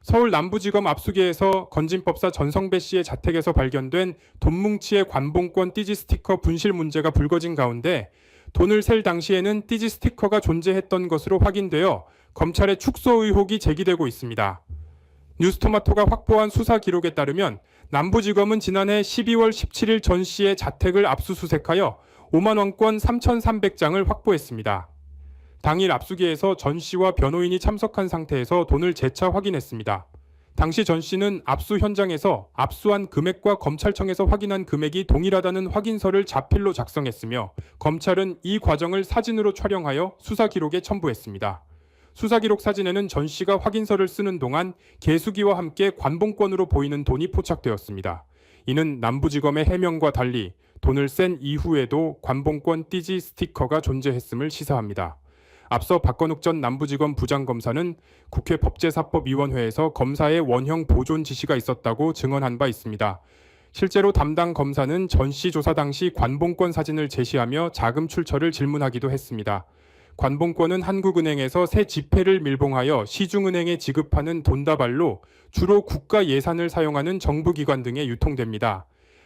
서울 남부지검 압수기에서 건진법사 전성배 씨의 자택에서 발견된 돈뭉치의 관봉권 띠지 스티커 분실 문제가 불거진 가운데 돈을 셀 당시에는 띠지 스티커가 존재했던 것으로 확인되어 검찰의 축소 의혹이 제기되고 있습니다. 뉴스토마토가 확보한 수사 기록에 따르면 남부지검은 지난해 12월 17일 전 씨의 자택을 압수수색하여 5만 원권 3,300장을 확보했습니다. 당일 압수기에서 전 씨와 변호인이 참석한 상태에서 돈을 재차 확인했습니다. 당시 전 씨는 압수 현장에서 압수한 금액과 검찰청에서 확인한 금액이 동일하다는 확인서를 자필로 작성했으며 검찰은 이 과정을 사진으로 촬영하여 수사 기록에 첨부했습니다. 수사 기록 사진에는 전 씨가 확인서를 쓰는 동안 개수기와 함께 관봉권으로 보이는 돈이 포착되었습니다. 이는 남부지검의 해명과 달리 돈을 센 이후에도 관봉권 띠지 스티커가 존재했음을 시사합니다. 앞서 박건욱 전 남부지검 부장검사는 국회 법제사법위원회에서 검사의 원형 보존 지시가 있었다고 증언한 바 있습니다. 실제로 담당 검사는 전 씨 조사 당시 관봉권 사진을 제시하며 자금 출처를 질문하기도 했습니다. 관봉권은 한국은행에서 새 지폐를 밀봉하여 시중은행에 지급하는 돈다발로 주로 국가 예산을 사용하는 정부기관 등에 유통됩니다.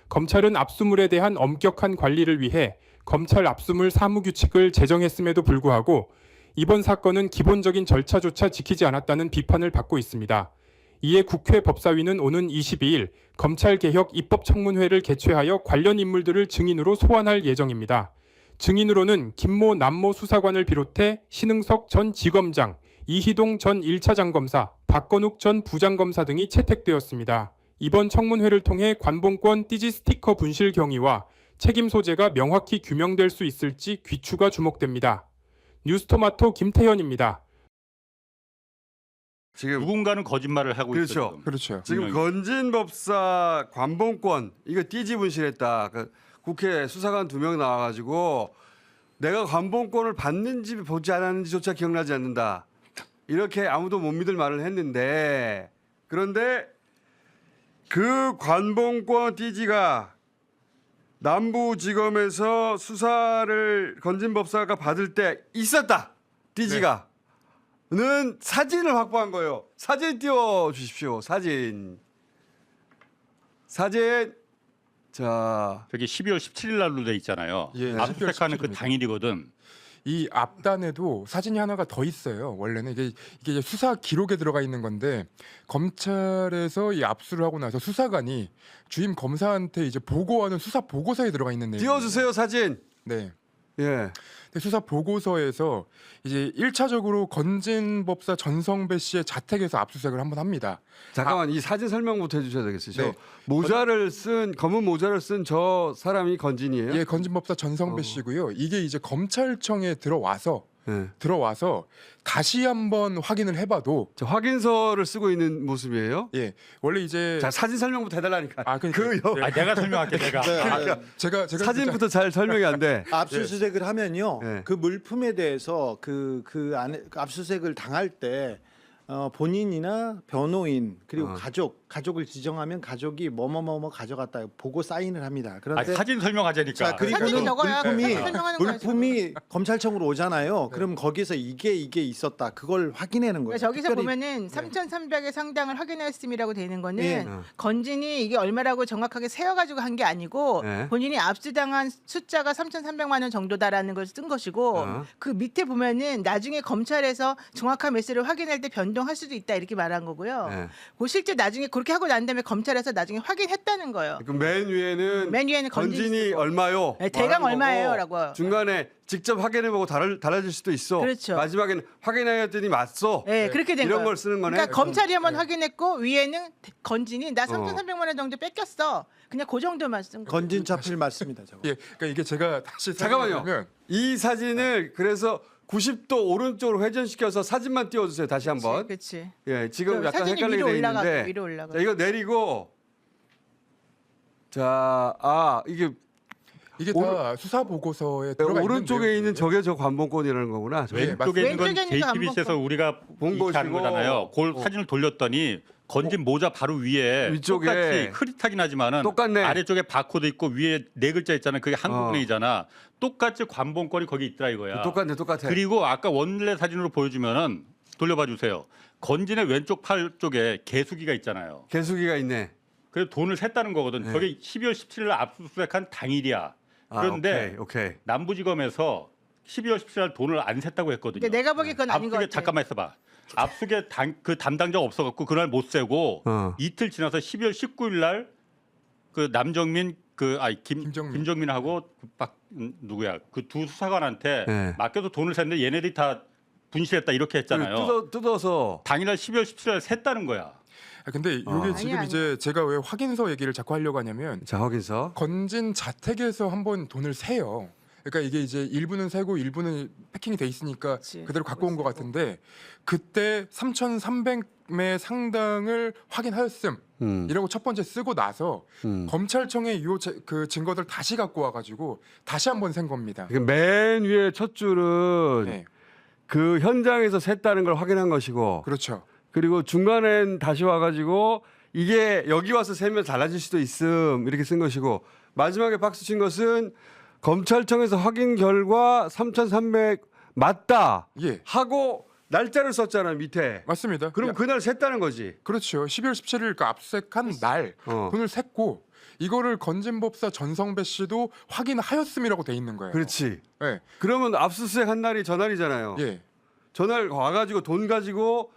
검찰은 압수물에 대한 엄격한 관리를 위해 검찰 압수물 사무규칙을 제정했음에도 불구하고 이번 사건은 기본적인 절차조차 지키지 않았다는 비판을 받고 있습니다. 이에 국회 법사위는 오는 22일 검찰개혁 입법청문회를 개최하여 관련 인물들을 증인으로 소환할 예정입니다. 증인으로는 김모 남모 수사관을 비롯해 신흥석 전 지검장, 이희동 전 1차 장검사, 박건욱 전 부장검사 등이 채택되었습니다. 이번 청문회를 통해 관봉권 띠지 스티커 분실 경위와 책임 소재가 명확히 규명될 수 있을지 귀추가 주목됩니다. 뉴스토마토 김태현입니다. 지금 누군가는 거짓말을 하고 그렇죠. 있어요. 지금. 그렇죠. 지금 건진법사 관봉권 이거 띠지 분실했다. 국회 수사관 2명 나와가지고 내가 관봉권을 받는지 보지 않았는지조차 기억나지 않는다. 이렇게 아무도 못 믿을 말을 했는데 그런데 그 관봉권 띠지가 남부지검에서 수사를 건진법사가 받을 때 있었다. 띠지가. 는 사진을 확보한 거예요. 사진 띄워 주십시오. 사진. 자, 저기 12월 17일 날로 돼 있잖아요. 예, 압수수색하는 12월 그 17일 입니다. 당일이거든. 이 앞단에도 사진이 하나가 더 있어요. 원래는 이게 이제 수사 기록에 들어가 있는 건데 검찰에서 이 압수를 하고 나서 수사관이 주임 검사한테 이제 보고하는 수사 보고서에 들어가 있는 내용. 띄워주세요 사진. 네. 예. 근데 수사 보고서에서 이제 1차적으로 건진법사 전성배 씨의 자택에서 압수수색을 한번 합니다. 잠깐만 이 사진 설명부터 해주셔야 되겠어요. 저 네. 모자를 쓴 검은 모자를 쓴 저 사람이 건진이에요? 예, 건진법사 전성배 씨고요. 이게 이제 검찰청에 들어와서 예. 다시 한번 확인을 해봐도 저 확인서를 쓰고 있는 모습이에요? 예, 원래 이제 자 사진 설명부터 해달라니까. 그러니까 내가 설명할게 내가. 제가 사진부터 잘 설명이 안 돼. 압수수색을 하면요, 예. 그 물품에 대해서 그 안에 압수수색을 당할 때 본인이나 변호인 그리고 가족을 지정하면 가족이 뭐뭐뭐 가져갔다 보고 사인을 합니다. 그런데 사진 설명하자니까. 자, 그리고는 사진이 적어야 물품이 설명하는 거야, 물품이 검찰청으로 오잖아요. 그럼 거기서 이게 있었다. 그걸 확인하는 거예요. 그러니까 저기서 특별히 보면은 3,300의 상당을 확인했음이라고 되는 거는 예. 건진이 이게 얼마라고 정확하게 세어가지고 한 게 아니고 예. 본인이 압수당한 숫자가 3,300만 원 정도다라는 걸 쓴 것이고 그 밑에 보면은 나중에 검찰에서 정확한 매수를 확인할 때 변동할 수도 있다 이렇게 말한 거고요. 예. 그 실제 나중에 그렇게 하고 난 다음에 검찰에서 나중에 확인했다는 거예요. 그 맨 위에는 건진이 쓰고. 얼마요? 네, 대강 말하는 얼마예요라고. 거고 중간에 직접 확인해보고 달라질 수도 있어. 그렇죠. 마지막에는 확인하였더니 맞소. 네, 그렇게 된 이런 거예요. 걸 쓰는 거네. 그러니까 검찰이 한번 확인했고 위에는 건진이 나 3,300만 원 정도 뺏겼어. 그냥 그 정도만 쓴 거예요. 건진 차필 맞습니다. 저거. 예, 그러니까 이게 제가 다시 잠깐만요. 설명하면 이 사진을 그래서 90도 오른쪽으로 회전시켜서 사진만 띄워주세요. 다시 한번. 그렇지. 예, 지금 그럼 약간 사진이 헷갈리게 위로 돼 올라가고, 있는데. 위로 올라가고. 자, 이거 내리고. 자, 이게 다 수사 보고서에 들어가 오른쪽에 있는 내용이에요. 저게 저 관봉권이라는 거구나. 저게. 왼쪽에 있는 건 왼쪽에 있는 거 JTBC에서 한번 우리가 본 이렇게하는 것이고. 거잖아요. 그 사진을 돌렸더니 건진 모자 바로 위에 위쪽에 똑같이 흐릿하긴 하지만은 똑같네. 아래쪽에 바코드 있고 위에 네 글자 있잖아요. 그게 한국은행이잖아. 똑같이 관봉권이 거기 있더라 이거야. 똑같네, 똑같아. 그리고 아까 원래 사진으로 보여주면은 돌려봐 주세요. 건진의 왼쪽 팔 쪽에 개수기가 있잖아요. 개수기가 있네. 그래서 돈을 샜다는 거거든. 네. 저게 12월 17일 날 압수수색한 당일이야. 그런데 오케이. 남부지검에서 12월 17일 날 돈을 안 샜다고 했거든요. 근데 내가 보기엔 그건 아닌 것 압수수색 같아. 잠깐만 있어봐. 압수수색 그 담당자가 없어갖고 그날 못 세고 어. 이틀 지나서 12월 19일 날 그 남정민 김정민하고 누구야 그 두 수사관한테 네. 맡겨서 돈을 샜는데 얘네들이 다 분실했다 이렇게 했잖아요. 뜯어서 당일날 12월 17일 날 샜다는 거야. 근데 이게 아. 지금 아니야, 이제 제가 왜 확인서 얘기를 자꾸 하려고 하냐면 자 확인서. 건진 자택에서 한번 돈을 세요. 그러니까 이게 이제 일부는 세고 일부는 패킹이 돼 있으니까 그치. 그대로 갖고 온 것 같은데 그때 3,300매 상당을 확인하였음이라고 첫 번째 쓰고 나서 검찰청에 그 증거들 다시 갖고 와가지고 다시 한번 센 겁니다. 그러니까 맨 위에 첫 줄은 네, 그 현장에서 샜다는 걸 확인한 것이고, 그렇죠. 그리고 중간엔 다시 와가지고 이게 여기 와서 세면 달라질 수도 있음 이렇게 쓴 것이고, 마지막에 박수 친 것은 검찰청에서 확인 결과 3,300 맞다 예, 하고 날짜를 썼잖아 밑에. 맞습니다. 그럼 그날 샜다는 거지. 그렇죠. 12월 17일 그 압수수색한 날 돈을 샜고 이거를 건진법사 전성배 씨도 확인하였음이라고 돼 있는 거예요. 그렇지. 네. 그러면 압수수색 한 날이 전날이잖아요. 예. 전날 와가지고 돈 가지고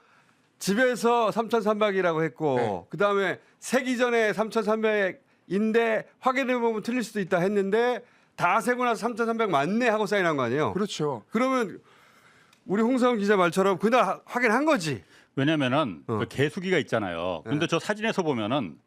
집에서 3,300이라고 했고, 네. 그 다음에 세기 전에 3,300인데 확인해 보면 틀릴 수도 있다 했는데 다 세고 나서 3,300 맞네 하고 사인한 거 아니에요? 그렇죠. 그러면 우리 홍사훈 기자 말처럼 그날 확인한 거지. 왜냐면은 그 개수기가 있잖아요. 근데 저 사진에서 보면은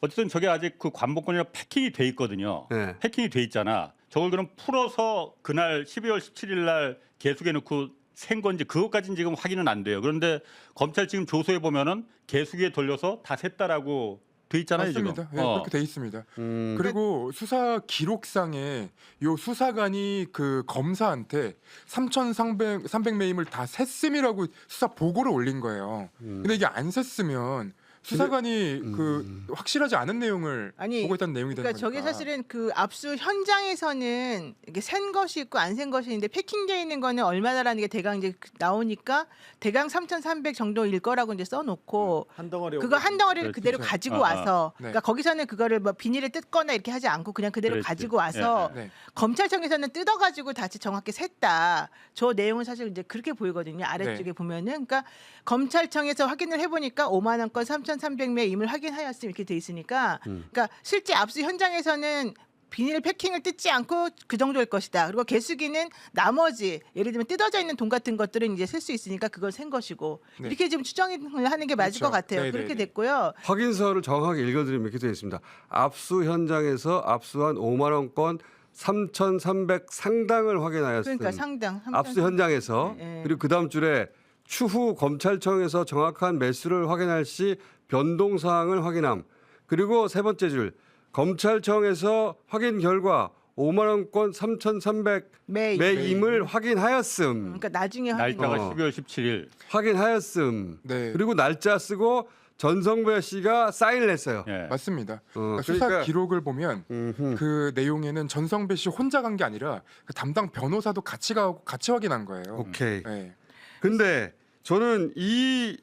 어쨌든 저게 아직 그 관복권이랑 패킹이 돼 있거든요. 네. 패킹이 돼 있잖아. 저걸 그럼 풀어서 그날 12월 17일 날 개수기에 넣고 센 건지 그것까지는 지금 확인은 안 돼요. 그런데 검찰 지금 조서에 보면은 개수기에 돌려서 다 셌다라고 돼 있잖아요. 맞습니다. 지금. 예, 그렇게 돼 있습니다. 그리고 수사 기록상에 요 수사관이 그 검사한테 3,300매임을 다 셌음이라고 수사 보고를 올린 거예요. 근데 이게 안 셌으면 수사관이 그 확실하지 않은 내용을 아니, 보고 있다는 내용이 되는 그러니까 거니까. 저게 사실은 그 압수 현장에서는 이게 센 것이 있고 안 센 것이 있는데 패킹되어 있는 거는 얼마다라는 게 대강 이제 나오니까 대강 3,300 정도일 거라고 이제 써놓고 한 덩어리 그거 한 덩어리를 그렇죠. 그대로 가지고 와서 네. 그러니까 거기서는 그거를 뭐 비닐에 뜯거나 이렇게 하지 않고 그냥 그대로 그랬지. 가지고 와서 네. 검찰청에서는 뜯어가지고 다시 정확히 셌다. 저 내용은 사실 이제 그렇게 보이거든요. 아래쪽에 네. 보면은 그러니까 검찰청에서 확인을 해보니까 5만 원권 3,300매임을 확인하였음 이렇게 돼 있으니까 그러니까 실제 압수 현장에서는 비닐 패킹을 뜯지 않고 그 정도일 것이다. 그리고 개수기는 나머지 예를 들면 뜯어져 있는 돈 같은 것들은 이제 셀 수 있으니까 그걸 센 것이고 네. 이렇게 지금 추정을 하는 게 맞을 그렇죠. 것 같아요. 네, 그렇게 네, 네. 됐고요. 확인서를 정확하게 읽어드리면 이렇게 되어 있습니다. 압수 현장에서 압수한 5만 원권 3,300 상당을 확인하였습니다. 그러니까 상당 압수 현장에서 네, 네. 그리고 그 다음 줄에 추후 검찰청에서 정확한 매수를 확인할 시 변동 사항을 확인함. 그리고 세 번째 줄 검찰청에서 확인 결과 5만 원권 3,300 매임을 확인하였음. 그러니까 나중에 확인. 날짜가 어. 12월 17일. 확인하였음. 네. 그리고 날짜 쓰고 전성배 씨가 사인을 했어요. 예. 맞습니다. 그러니까 수사 그러니까 기록을 보면 그 내용에는 전성배 씨 혼자 간 게 아니라 그 담당 변호사도 같이 가고 같이 확인한 거예요. 오케이. 네. 근데 저는 이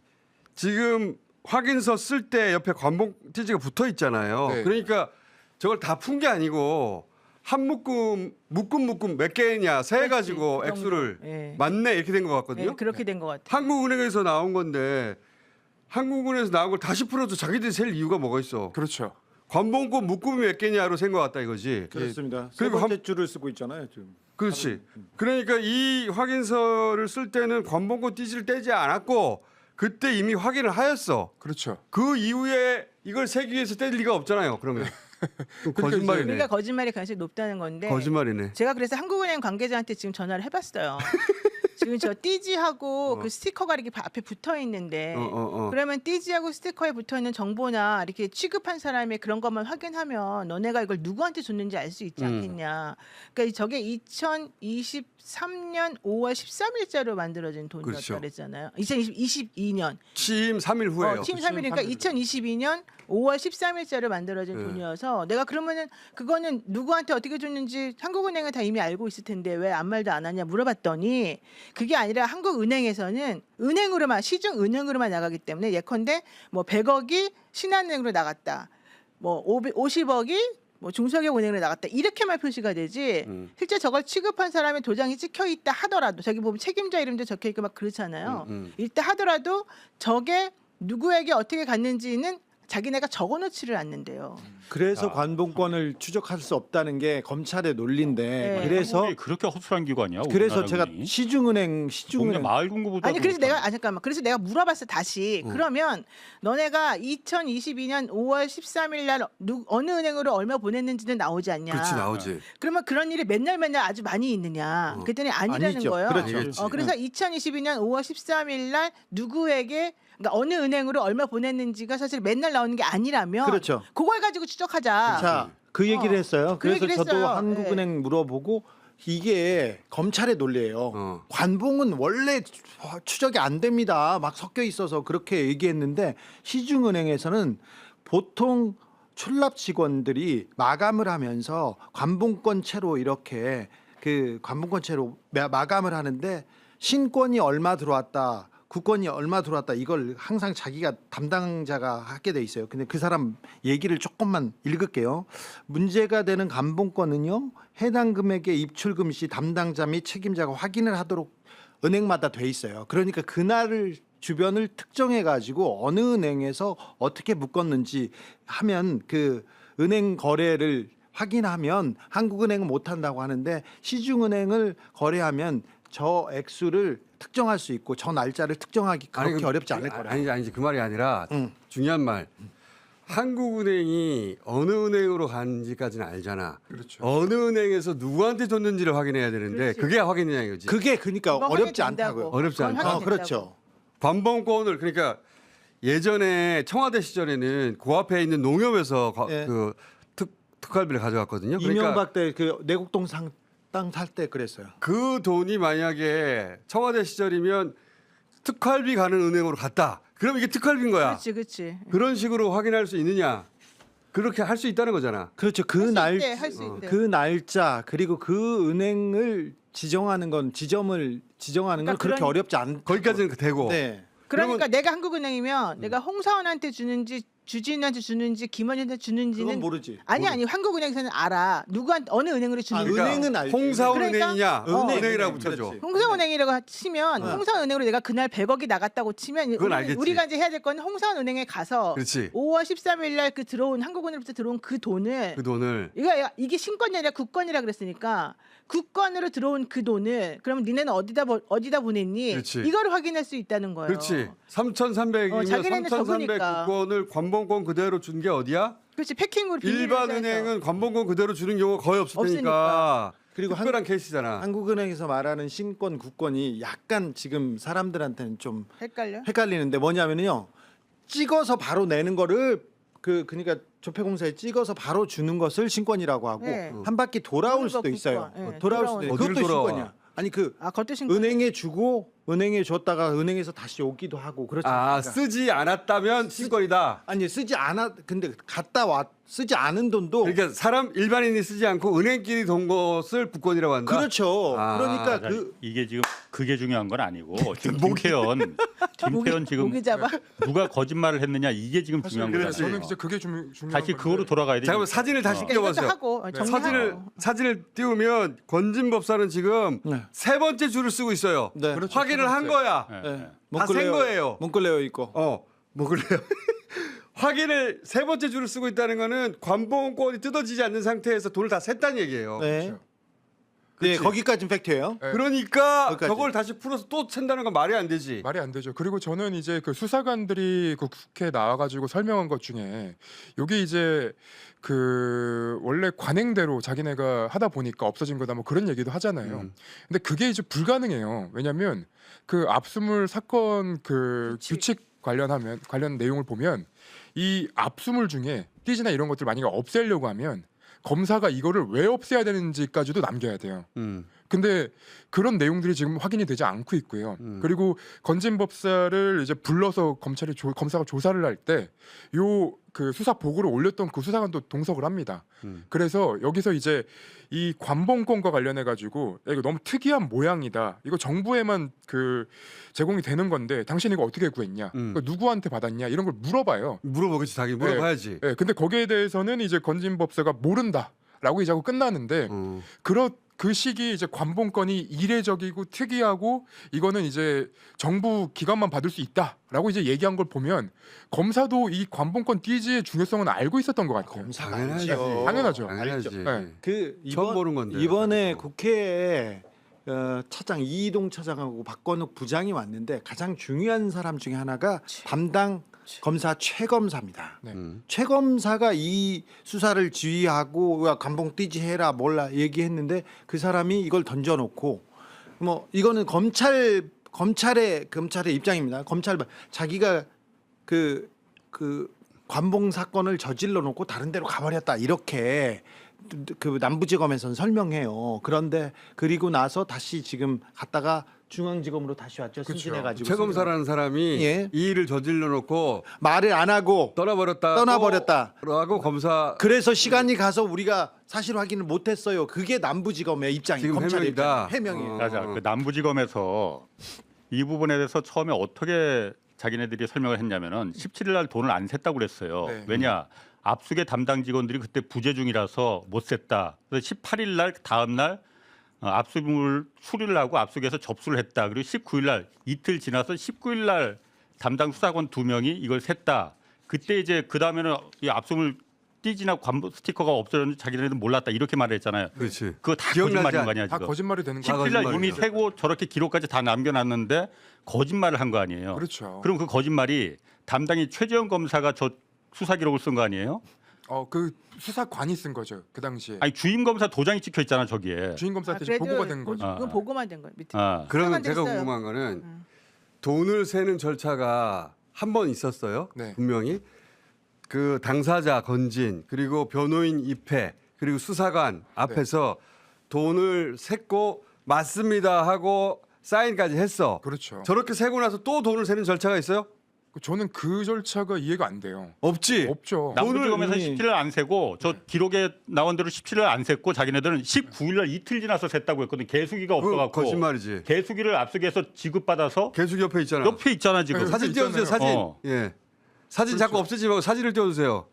지금 확인서 쓸 때 옆에 관봉 띠지가 붙어 있잖아요. 네. 그러니까 저걸 다 푼 게 아니고 한 묶음 몇 개냐 세 가지고 그 정도. 액수를 예. 맞네 이렇게 된 것 같거든요. 네, 그렇게 된 것 같아요. 한국은행에서 나온 건데 한국은행에서 나온 걸 다시 풀어도 자기들이 셀 이유가 뭐가 있어? 그렇죠. 관봉권 묶음이 몇 개냐로 센 것 같다 이거지. 그렇습니다. 세 그리고 번째 줄을 쓰고 있잖아요 지금. 그렇지. 그러니까 이 확인서를 쓸 때는 관봉권 띠지를 떼지 않았고 그때 이미 확인을 하였어. 그렇죠. 그 이후에 이걸 세기 위해서 뗄 리가 없잖아요. 그러면 그럼 거짓말이네. 그러니까 거짓말의 가능성이 높다는 건데. 거짓말이네. 제가 그래서 한국은행 관계자한테 지금 전화를 해봤어요. 지금 저 띠지하고 그 스티커가 이렇게 앞에 붙어 있는데 그러면 띠지하고 스티커에 붙어 있는 정보나 이렇게 취급한 사람의 그런 것만 확인하면 너네가 이걸 누구한테 줬는지 알 수 있지 않겠냐. 그러니까 저게 2023년 5월 13일자로 만들어진 돈이었다 그렇죠. 그랬잖아요. 2022년 취임 3일 후에요. 취임 3일이니까 2022년 5월 13일자로 만들어진 네. 돈이어서 내가 그러면은 그거는 누구한테 어떻게 줬는지 한국은행은 다 이미 알고 있을 텐데 왜 아무 말도 안 하냐 물어봤더니 그게 아니라 한국은행에서는 은행으로만 시중 은행으로만 나가기 때문에 예컨대 뭐 100억이 신한은행으로 나갔다. 뭐 50억이 뭐 중소기업 은행으로 나갔다 이렇게만 표시가 되지 실제 저걸 취급한 사람의 도장이 찍혀 있다 하더라도 저기 보면 책임자 이름도 적혀 있고 막 그렇잖아요. 일단 하더라도 저게 누구에게 어떻게 갔는지는 자기네가 적어놓지를 않는데요. 그래서 관봉권을 추적할 수 없다는 게 검찰의 논리인데 네. 그래서 한국이 그렇게 허술한 기관이야. 그래서 제가 우리나라 시중은행 동네 마을 공부보다 아니 그래서 내가 잠깐만 그래서 내가 물어봤어 다시 그러면 너네가 2022년 5월 13일 날 어느 은행으로 얼마 보냈는지는 나오지 않냐? 그렇지 나오지. 그러면 그런 일이 맨날 아주 많이 있느냐? 그랬더니 아니라는 아니죠. 거예요. 그렇죠. 아니겠지. 그래서 2022년 5월 13일 날 누구에게 그러니까 어느 은행으로 얼마 보냈는지가 사실 맨날 나오는 게 아니라면 그렇죠. 그걸 가지고 추적하자. 자, 그 얘기를 했어요. 그 그래서 얘기를 저도 했어요. 한국은행 물어보고 이게 검찰의 논리예요. 관봉은 원래 추적이 안 됩니다. 막 섞여 있어서 그렇게 얘기했는데 시중은행에서는 보통 출납 직원들이 마감을 하면서 관봉권채로 이렇게 그 관봉권채로 마감을 하는데 신권이 얼마 들어왔다. 국권이 얼마 들어왔다 이걸 항상 자기가 담당자가 하게 돼 있어요. 근데 그 사람 얘기를 조금만 읽을게요. 문제가 되는 관봉권은요 해당 금액의 입출금 시 담당자 및 책임자가 확인을 하도록 은행마다 돼 있어요. 그러니까 그날을 주변을 특정해 가지고 어느 은행에서 어떻게 묶었는지 하면 그 은행 거래를 확인하면 한국은행은 못 한다고 하는데 시중은행을 거래하면 저 액수를 특정할 수 있고 저 날짜를 특정하기 그렇게 어렵지 않을 거라. 아니지 그 말이 아니라 중요한 말. 한국은행이 어느 은행으로 간지까지는 알잖아. 그렇죠. 어느 은행에서 누구한테 줬는지를 확인해야 되는데 그렇지. 그게 확인이냐 이거지. 그게 그러니까 그건 어렵지 확인된다고. 않다고요. 어렵지 그건 않다. 확인된다고. 그렇죠. 관봉권을 그러니까 예전에 청와대 시절에는 그 앞에 있는 농협에서 예. 그 특활비를 가져갔거든요. 그러니까 이명박 때 그 내곡동 땅 살 때 그랬어요. 그 돈이 만약에 청와대 시절이면 특활비 가는 은행으로 갔다. 그럼 이게 특활비인 거야. 그렇지. 그런 식으로 확인할 수 있느냐? 그렇게 할 수 있다는 거잖아. 그렇죠. 그 날 할수 있대. 그 날짜 그리고 그 은행을 지정하는 건 지점을 지정하는 건 그러니까 그렇게 그런- 어렵지 않. 거기까지는 되고. 네. 그러니까 내가 한국은행이면 내가 홍사원한테 주는지 주진우한테 주는지 김원현한테 그건 주는지는 모르지. 아니 한국은행에서는 알아. 누구한테 어느 은행으로 주는지. 은행은 알지. 홍사은행이냐? 그러니까- 은행이라고 은행, 붙여줘. 그렇지. 홍사은행이라고 치면 홍사은행으로 내가 그날 100억이 나갔다고 치면 그건 알겠지. 우리가 이제 해야 될 건 홍사은행에 가서 그렇지. 5월 13일 날 그 들어온 한국은행부터 들어온 그 돈을 그 돈을 이게 신권이 아니라 국권이라 그랬으니까 국권으로 들어온 그 돈을 그러면 니네는 어디다 보냈니? 그렇지. 이거를 확인할 수 있다는 거예요. 그렇지. 3,300이면 자기네는 3,300 적으니까. 국권을 관봉권 그대로 준 게 어디야? 그렇지. 패킹으로 일반 비닐에서 해서. 은행은 관봉권 그대로 주는 경우가 거의 없을 테니까. 없으니까. 그리고 특별한 케이스잖아. 한국은행에서 말하는 신권 국권이 약간 지금 사람들한테는 좀 헷갈려? 헷갈리는데 뭐냐면요. 찍어서 바로 내는 거를 그러니까 조폐공사에 찍어서 바로 주는 것을 신권이라고 하고 네. 한 바퀴 돌아올 수도 국권. 있어요. 네, 돌아올 수도 있어요. 어디를 그것도 돌아와? 신권이야. 아니 그 그것도 신권. 은행에 주고 은행에 줬다가 은행에서 다시 오기도 하고 그렇지 아, 않습니까? 쓰지 않았다면 신권이다. 아니 쓰지 않아 근데 갔다 와 쓰지 않은 돈도 그러니까 사람 일반인이 쓰지 않고 은행끼리 돈 것을 국권이라고 한다. 그렇죠. 아, 그러니까 자, 그 이게 지금 그게 중요한 건 아니고 지금 김태현 지금 목이 잡아. 누가 거짓말을 했느냐 이게 지금 중요한 그렇지. 거잖아요. 저는 진짜 그게 중요한 다시 건데. 그거로 돌아가야 돼. 잠깐만 사진을 다시 그러니까 이것도 띄워보세요. 하고 정리하고. 사진을 띄우면 권진법사는 지금 네. 세 번째 줄을 쓰고 있어요. 네. 그렇죠. 확인을 한 거야. 네, 네. 네. 다 센 거예요. 몽클레어 있고. 뭐 그래요? 확인을 세 번째 줄을 쓰고 있다는 거는 관봉권이 뜯어지지 않는 상태에서 돈을 다 셌다는 얘기예요. 네. 그렇죠. 네, 그치? 거기까지는 팩트예요. 네. 그러니까 거기까지. 저걸 다시 풀어서 또 챈다는 건 말이 안 되지. 말이 안 되죠. 그리고 저는 이제 그 수사관들이 그 국회에 나와가지고 설명한 것 중에 요게 이제 그 원래 관행대로 자기네가 하다 보니까 없어진 거다 뭐 그런 얘기도 하잖아요. 근데 그게 이제 불가능해요. 왜냐하면 그 압수물 사건 그 규칙 관련 내용을 보면 이 압수물 중에 띠지나 이런 것들 만약에 없애려고 하면 검사가 이거를 왜 없애야 되는지까지도 남겨야 돼요. 근데 그런 내용들이 지금 확인이 되지 않고 있고요. 그리고 건진 법사를 이제 불러서 검사가 조사를 할 때 요 그 수사 보고를 올렸던 그 수사관도 동석을 합니다. 그래서 여기서 이제 이 관봉권과 관련해 가지고 이거 너무 특이한 모양이다. 이거 정부에만 그 제공이 되는 건데 당신 이거 어떻게 구했냐? 이거 누구한테 받았냐? 이런 걸 물어봐요. 물어보겠지, 당연히 물어봐야지. 예, 근데 거기에 대해서는 이제 건진 법사가 모른다라고 이제 하고 끝나는데 그 시기 이제 관봉권이 이례적이고 특이하고 이거는 이제 정부 기관만 받을 수 있다라고 이제 얘기한 걸 보면 검사도 이 관봉권 띠지의 중요성은 알고 있었던 것 같아요. 검사가 당연하죠. 알죠. 당연하죠. 당연하지. 네. 그 처음 보는 건데. 이번에 국회에 차장 이희동 차장하고 박건욱 부장이 왔는데 가장 중요한 사람 중에 하나가 담당 검사 최검사입니다. 네. 최검사가 이 수사를 지휘하고 관봉 띠지 해라 몰라 얘기했는데 그 사람이 이걸 던져놓고 뭐 이거는 검찰의 입장입니다. 검찰 자기가 그 관봉 사건을 저질러 놓고 다른 데로 가버렸다 이렇게 그 남부지검에서는 설명해요. 그런데 그리고 나서 다시 지금 갔다가 중앙지검으로 다시 왔죠. 그쵸. 승진해가지고 최검사라는 사람이 예. 이 일을 저질러 놓고 말을 안 하고 떠나버렸다. 라고 검사 그래서 시간이 가서 우리가 사실 확인을 못했어요. 그게 남부지검의 입장이 지금 검찰의 해명이다. 입장 해명이에요. 맞아. 그 남부지검에서 이 부분에 대해서 처음에 어떻게 자기네들이 설명을 했냐면은 17일 날 돈을 안 셌다고 그랬어요. 네. 왜냐? 압수계 담당 직원들이 그때 부재 중이라서 못 셌다. 그래서 18일 날 다음 날 압수물 수리를 하고 압수계에서 접수를 했다. 그리고 19일 날 이틀 지나서 19일 날 담당 수사관 2명이 이걸 셌다. 그때 이제 그 다음에는 이 압수물 띠지나 관부 스티커가 없어졌는지 자기네들은 몰랐다. 이렇게 말을 했잖아요. 그렇지. 그거 다 기억나지 거짓말인 않- 거 아니야 다 지금. 거짓말이 되는 거죠. 17일 날 거짓말이죠. 이미 세고 저렇게 기록까지 다 남겨놨는데 거짓말을 한 거 아니에요. 그렇죠. 그럼 그 거짓말이 담당이 최재형 검사가 저 수사 기록을 쓴 거 아니에요? 그 수사관이 쓴 거죠. 그 당시에 아니 주임 검사 도장이 찍혀 있잖아 저기에. 주임 검사한테 이제 보고가 된 거죠. 아. 그건 보고만 된 거예요. 밑에. 아. 그러면 수사관 제가 됐어요. 궁금한 거는 돈을 세는 절차가 한 번 있었어요. 네. 분명히 그 당사자 건진 그리고 변호인 입회 그리고 수사관 앞에서 돈을 셌고 맞습니다 하고 사인까지 했어. 그렇죠. 저렇게 세고 나서 또 돈을 세는 절차가 있어요? 저는 그 절차가 이해가 안 돼요. 없지. 없죠. 남부지검에서 돈을 이미- 17일 안 세고 저 기록에 나온 대로 17일 안 셌고 자기네들은 19일 날 이틀 지나서 셌다고 했거든. 개수기가 그거 없어갖고 거짓말이지. 개수기를 압수해서 지급받아서 개수기 옆에 있잖아. 옆에 있잖아 지금. 네, 사진 있잖아요. 띄워주세요. 사진. 어. 예. 사진 자꾸 없애지 말고 사진을 띄워주세요.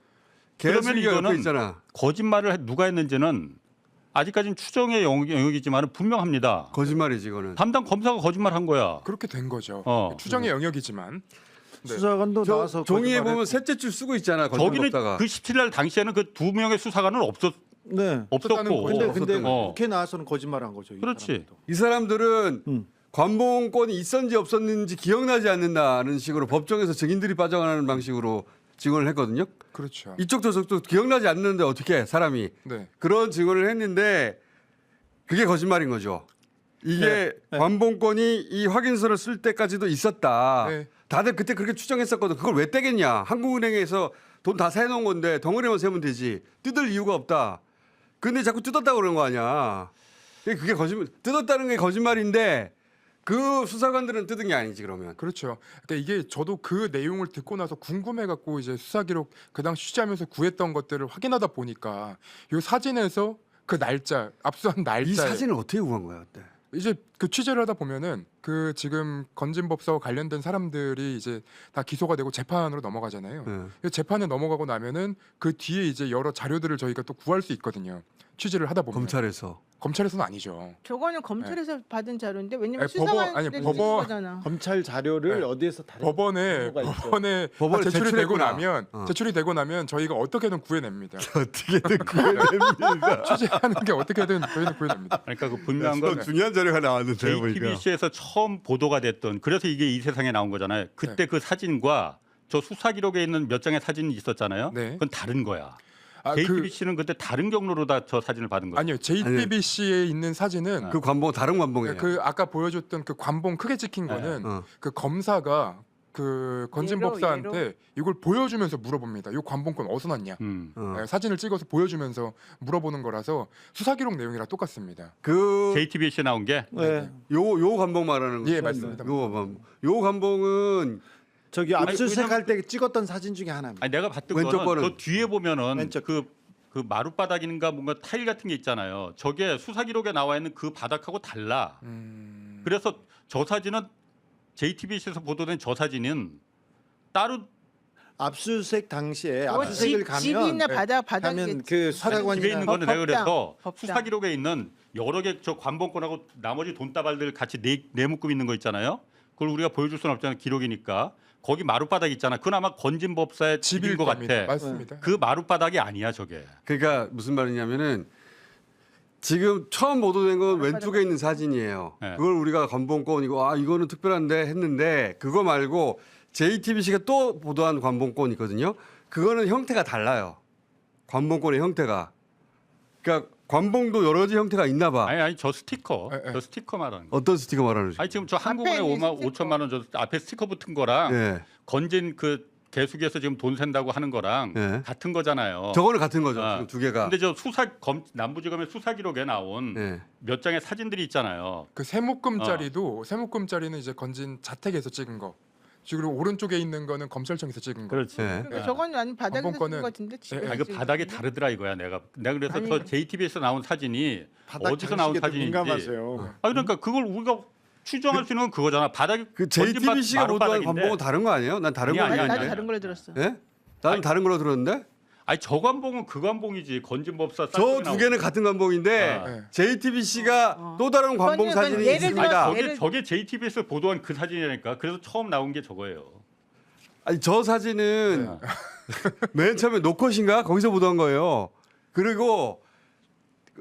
그러면 개수기가 옆에 이거는 있잖아. 거짓말을 누가 했는지는 아직까지는 추정의 영역이지만 분명합니다. 거짓말이지 이거는. 담당 검사가 거짓말한 거야. 그렇게 된 거죠. 어. 추정의 영역이지만 네. 수사관도 저 나와서 종이에 보면 거짓말했고. 셋째 줄 쓰고 있잖아. 저기는 거짓말다가. 그 17일 날 당시에는 그 2명의 수사관은 네. 없었고. 거죠. 근데 어. 국회 나와서는 거짓말한 거죠. 이 그렇지. 사람도. 이 사람들은 관봉권이 있었는지 없었는지 기억나지 않는다는 식으로 법정에서 증인들이 빠져가는 방식으로 증언을 했거든요. 그렇죠. 이쪽도 저쪽도 기억나지 않는데 어떻게 사람이 네. 그런 증언을 했는데 그게 거짓말인 거죠. 이게 네. 관봉권이 이 확인서를 쓸 때까지도 있었다. 네. 다들 그때 그렇게 추정했었거든. 그걸 왜 떼겠냐. 한국은행에서 돈 다 세놓은 건데 덩어리만 세면 되지. 뜯을 이유가 없다. 근데 자꾸 뜯었다고 그러는 거 아니야. 그게 거짓말. 뜯었다는 게 거짓말인데 그 수사관들은 뜯은 게 아니지 그러면. 그렇죠. 그러니까 이게 저도 그 내용을 듣고 나서 궁금해갖고 이제 수사 기록 그 당시 취재하면서 구했던 것들을 확인하다 보니까 이 사진에서 그 날짜 압수한 날짜 이 사진을 어떻게 구한 거야 그때? 이제 그 취재를 하다 보면은 그 지금 건진법사와 관련된 사람들이 이제 다 기소가 되고 재판으로 넘어가잖아요. 네. 재판에 넘어가고 나면은 그 뒤에 이제 여러 자료들을 저희가 또 구할 수 있거든요. 취재를 하다 보면 검찰에서는 아니죠. 저거는 검찰에서 받은 자료인데 왜냐면 아니, 법원- 수사관 아니, 내 법원- 거잖아. 검찰 자료를 네. 어디에서 다른 법원에 경우가 있죠. 법원에 법원에 제출이 되고 제출했구나. 나면 제출이 되고 나면 저희가 어떻게든 구해냅니다. 어떻게든 구해냅니다. 취재하는 게 어떻게든 저희는 구해냅니다. 그러니까 그 분명한 건 중요한 자료가 나왔는데 JTBC에서 처음 보도가 됐던 그래서 이게 이 세상에 나온 거잖아요. 그때 그 사진과 저 수사 기록에 있는 몇 장의 사진이 있었잖아요. 네. 그건 다른 거야. 아, JTBC는 그때 다른 경로로 다 저 사진을 받은 거예요. 아니요, JTBC에 있는 사진은 그 관봉 다른 관봉이에요. 그 아까 보여줬던 그 관봉 크게 찍힌 거는 어. 그 검사가 그 건진 예로, 법사한테 이걸 보여주면서 물어봅니다. 이 관봉권 어디서 났냐? 어. 네, 사진을 찍어서 보여주면서 물어보는 거라서 수사 기록 내용이랑 똑같습니다. 그 JTBC에 나온 게 네. 요 관봉 말하는 거죠. 예, 맞습니다. 요 관봉은 저기 아니, 압수수색할 때 찍었던 사진 중에 하나입니다. 아니 내가 봤던 왼쪽 거는 거는? 저 뒤에 보면은 왼쪽. 그 마룻바닥인가 뭔가 타일 같은 게 있잖아요. 저게 수사 기록에 나와 있는 그 바닥하고 달라. 그래서 저 사진은 JTBC에서 보도된 저 사진은 따로 압수수색 당시에 뭐 압수수색을 집이나 가면 바닥이겠지. 그 수사관이나 집에 있는 거는 내가 그래서 법당. 수사 기록에 있는 여러 개 저 관봉권하고 나머지 돈다발들 같이 내묶음 있는 거 있잖아요. 그걸 우리가 보여줄 수는 없잖아요. 기록이니까. 거기 마룻바닥 있잖아. 그건 아마 건진 법사의 집인 것 겁니다. 같아. 맞습니다. 그 마룻바닥이 아니야 저게. 그러니까 무슨 말이냐면은 지금 처음 보도된 건 왼쪽에 있는 사진이에요. 네. 그걸 우리가 관봉권이고 아 이거는 특별한데 했는데 그거 말고 JTBC가 또 보도한 관봉권이 있거든요. 그거는 형태가 달라요. 관봉권의 형태가. 그러니까 관봉도 여러 가지 형태가 있나 봐. 아니 저 스티커. 예, 예. 저 스티커 말하는 거. 어떤 스티커 말하는 거죠? 아니 지금 저 한국은행 앞에 있는 5천만 원 저 앞에 스티커 붙은 거랑 예. 건진 그 개수기에서 지금 돈 샌다고 하는 거랑 예. 같은 거잖아요. 저거는 같은 거죠. 아, 지금 두 개가. 근데 저 남부지검의 수사 기록에 나온 예. 몇 장의 사진들이 있잖아요. 그 세목금짜리도 세목금짜리는 이제 건진 자택에서 찍은 거. 지금 오른쪽에 있는 거는 검찰청에서 찍은 거. 그렇지. 예. 그러니까 저건 아니 바닥에서 관봉권은- 찍은 것 같은데 집에서 아, 그 찍은 바닥이 건데? 다르더라 이거야 내가 그래서 아니, 저 JTBC에서 나온 사진이 바닥 어디서 나온 장식에도 사진인지. 민감하세요. 아 그러니까 그걸 우리가 추정할 수 있는 건 그거잖아. 바닥이 그 건진 JTBC가 보도한 마룻바닥인데. 관봉은 다른 거 아니에요? 난 다른 거 아니, 아니, 아니, 나도 아니. 다른 걸로 들었어. 예? 나는 아니, 다른 걸로 들었는데? 아니 저 관봉은 그 관봉이지 건진법사. 저 두 개는 같은 관봉인데 아. 네. JTBC가 또 다른 관봉 그건 사진이 예를 있습니다. 들어- 저게 JTBC에서 보도한 그 사진이니까. 그래서 처음 나온 게 저거예요. 아니 저 사진은 네. 맨 처음에 노컷인가 거기서 보던 거예요. 그리고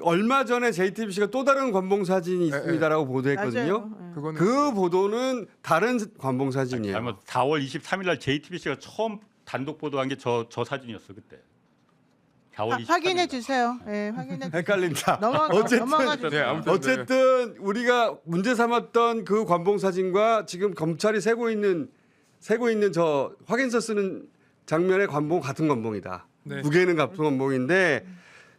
얼마 전에 JTBC가 또 다른 관봉 사진이 있습니다라고 보도했거든요. 맞아요. 예. 그거는 그 보도는 다른 관봉 사진이에요. 아니, 뭐 4월 23일 날 JTBC가 처음 단독 보도한 게 저 사진이었어 그때. 4월 23일. 확인해 주세요. 예, 확인해 주세요. 헷갈린다. 넘어가 주세요. 네, 아무튼 어쨌든 우리가 문제 삼았던 그 관봉 사진과 지금 검찰이 세고 있는 저 확인서 쓰는 장면의 관봉 같은 관봉이다. 네. 무게는 같은 관봉인데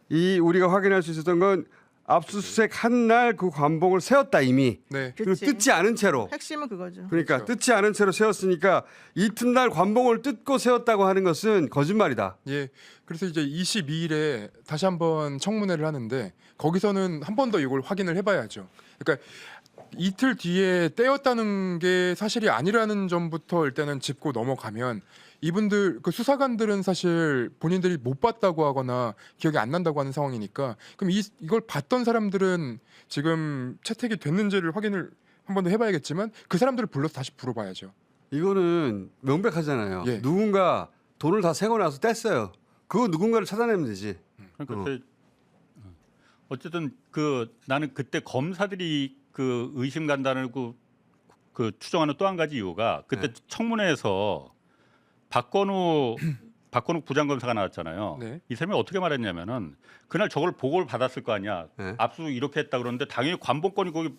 이 우리가 확인할 수 있었던 건 압수수색 한 날 그 관봉을 세웠다 이미. 네. 그리고 그치. 뜯지 않은 채로. 핵심은 그거죠. 그러니까 그렇죠. 뜯지 않은 채로 세웠으니까 이튿날 관봉을 뜯고 세웠다고 하는 것은 거짓말이다. 예. 그래서 이제 22일에 다시 한번 청문회를 하는데 거기서는 한 번 더 이걸 확인을 해봐야죠. 그러니까 이틀 뒤에 떼었다는 게 사실이 아니라는 점부터 일단은 짚고 넘어가면 이분들 그 수사관들은 사실 본인들이 못 봤다고 하거나 기억이 안 난다고 하는 상황이니까 그럼 이걸 봤던 사람들은 지금 채택이 됐는지를 확인을 한 번 더 해봐야겠지만 그 사람들을 불러서 다시 물어봐야죠. 이거는 명백하잖아요. 예. 누군가 돈을 다 세고 나서 뗐어요. 그거 누군가를 찾아내면 되지. 그러니까 어쨌든 그 나는 그때 검사들이 그 의심 간다는 그 추정하는 또 한 가지 이유가 그때 네. 청문회에서 박건우 부장검사가 나왔잖아요. 네. 이 사람이 어떻게 말했냐면은 그날 저걸 보고를 받았을 거 아니야. 네. 압수 이렇게 했다 그러는데 당연히 관봉권이 거기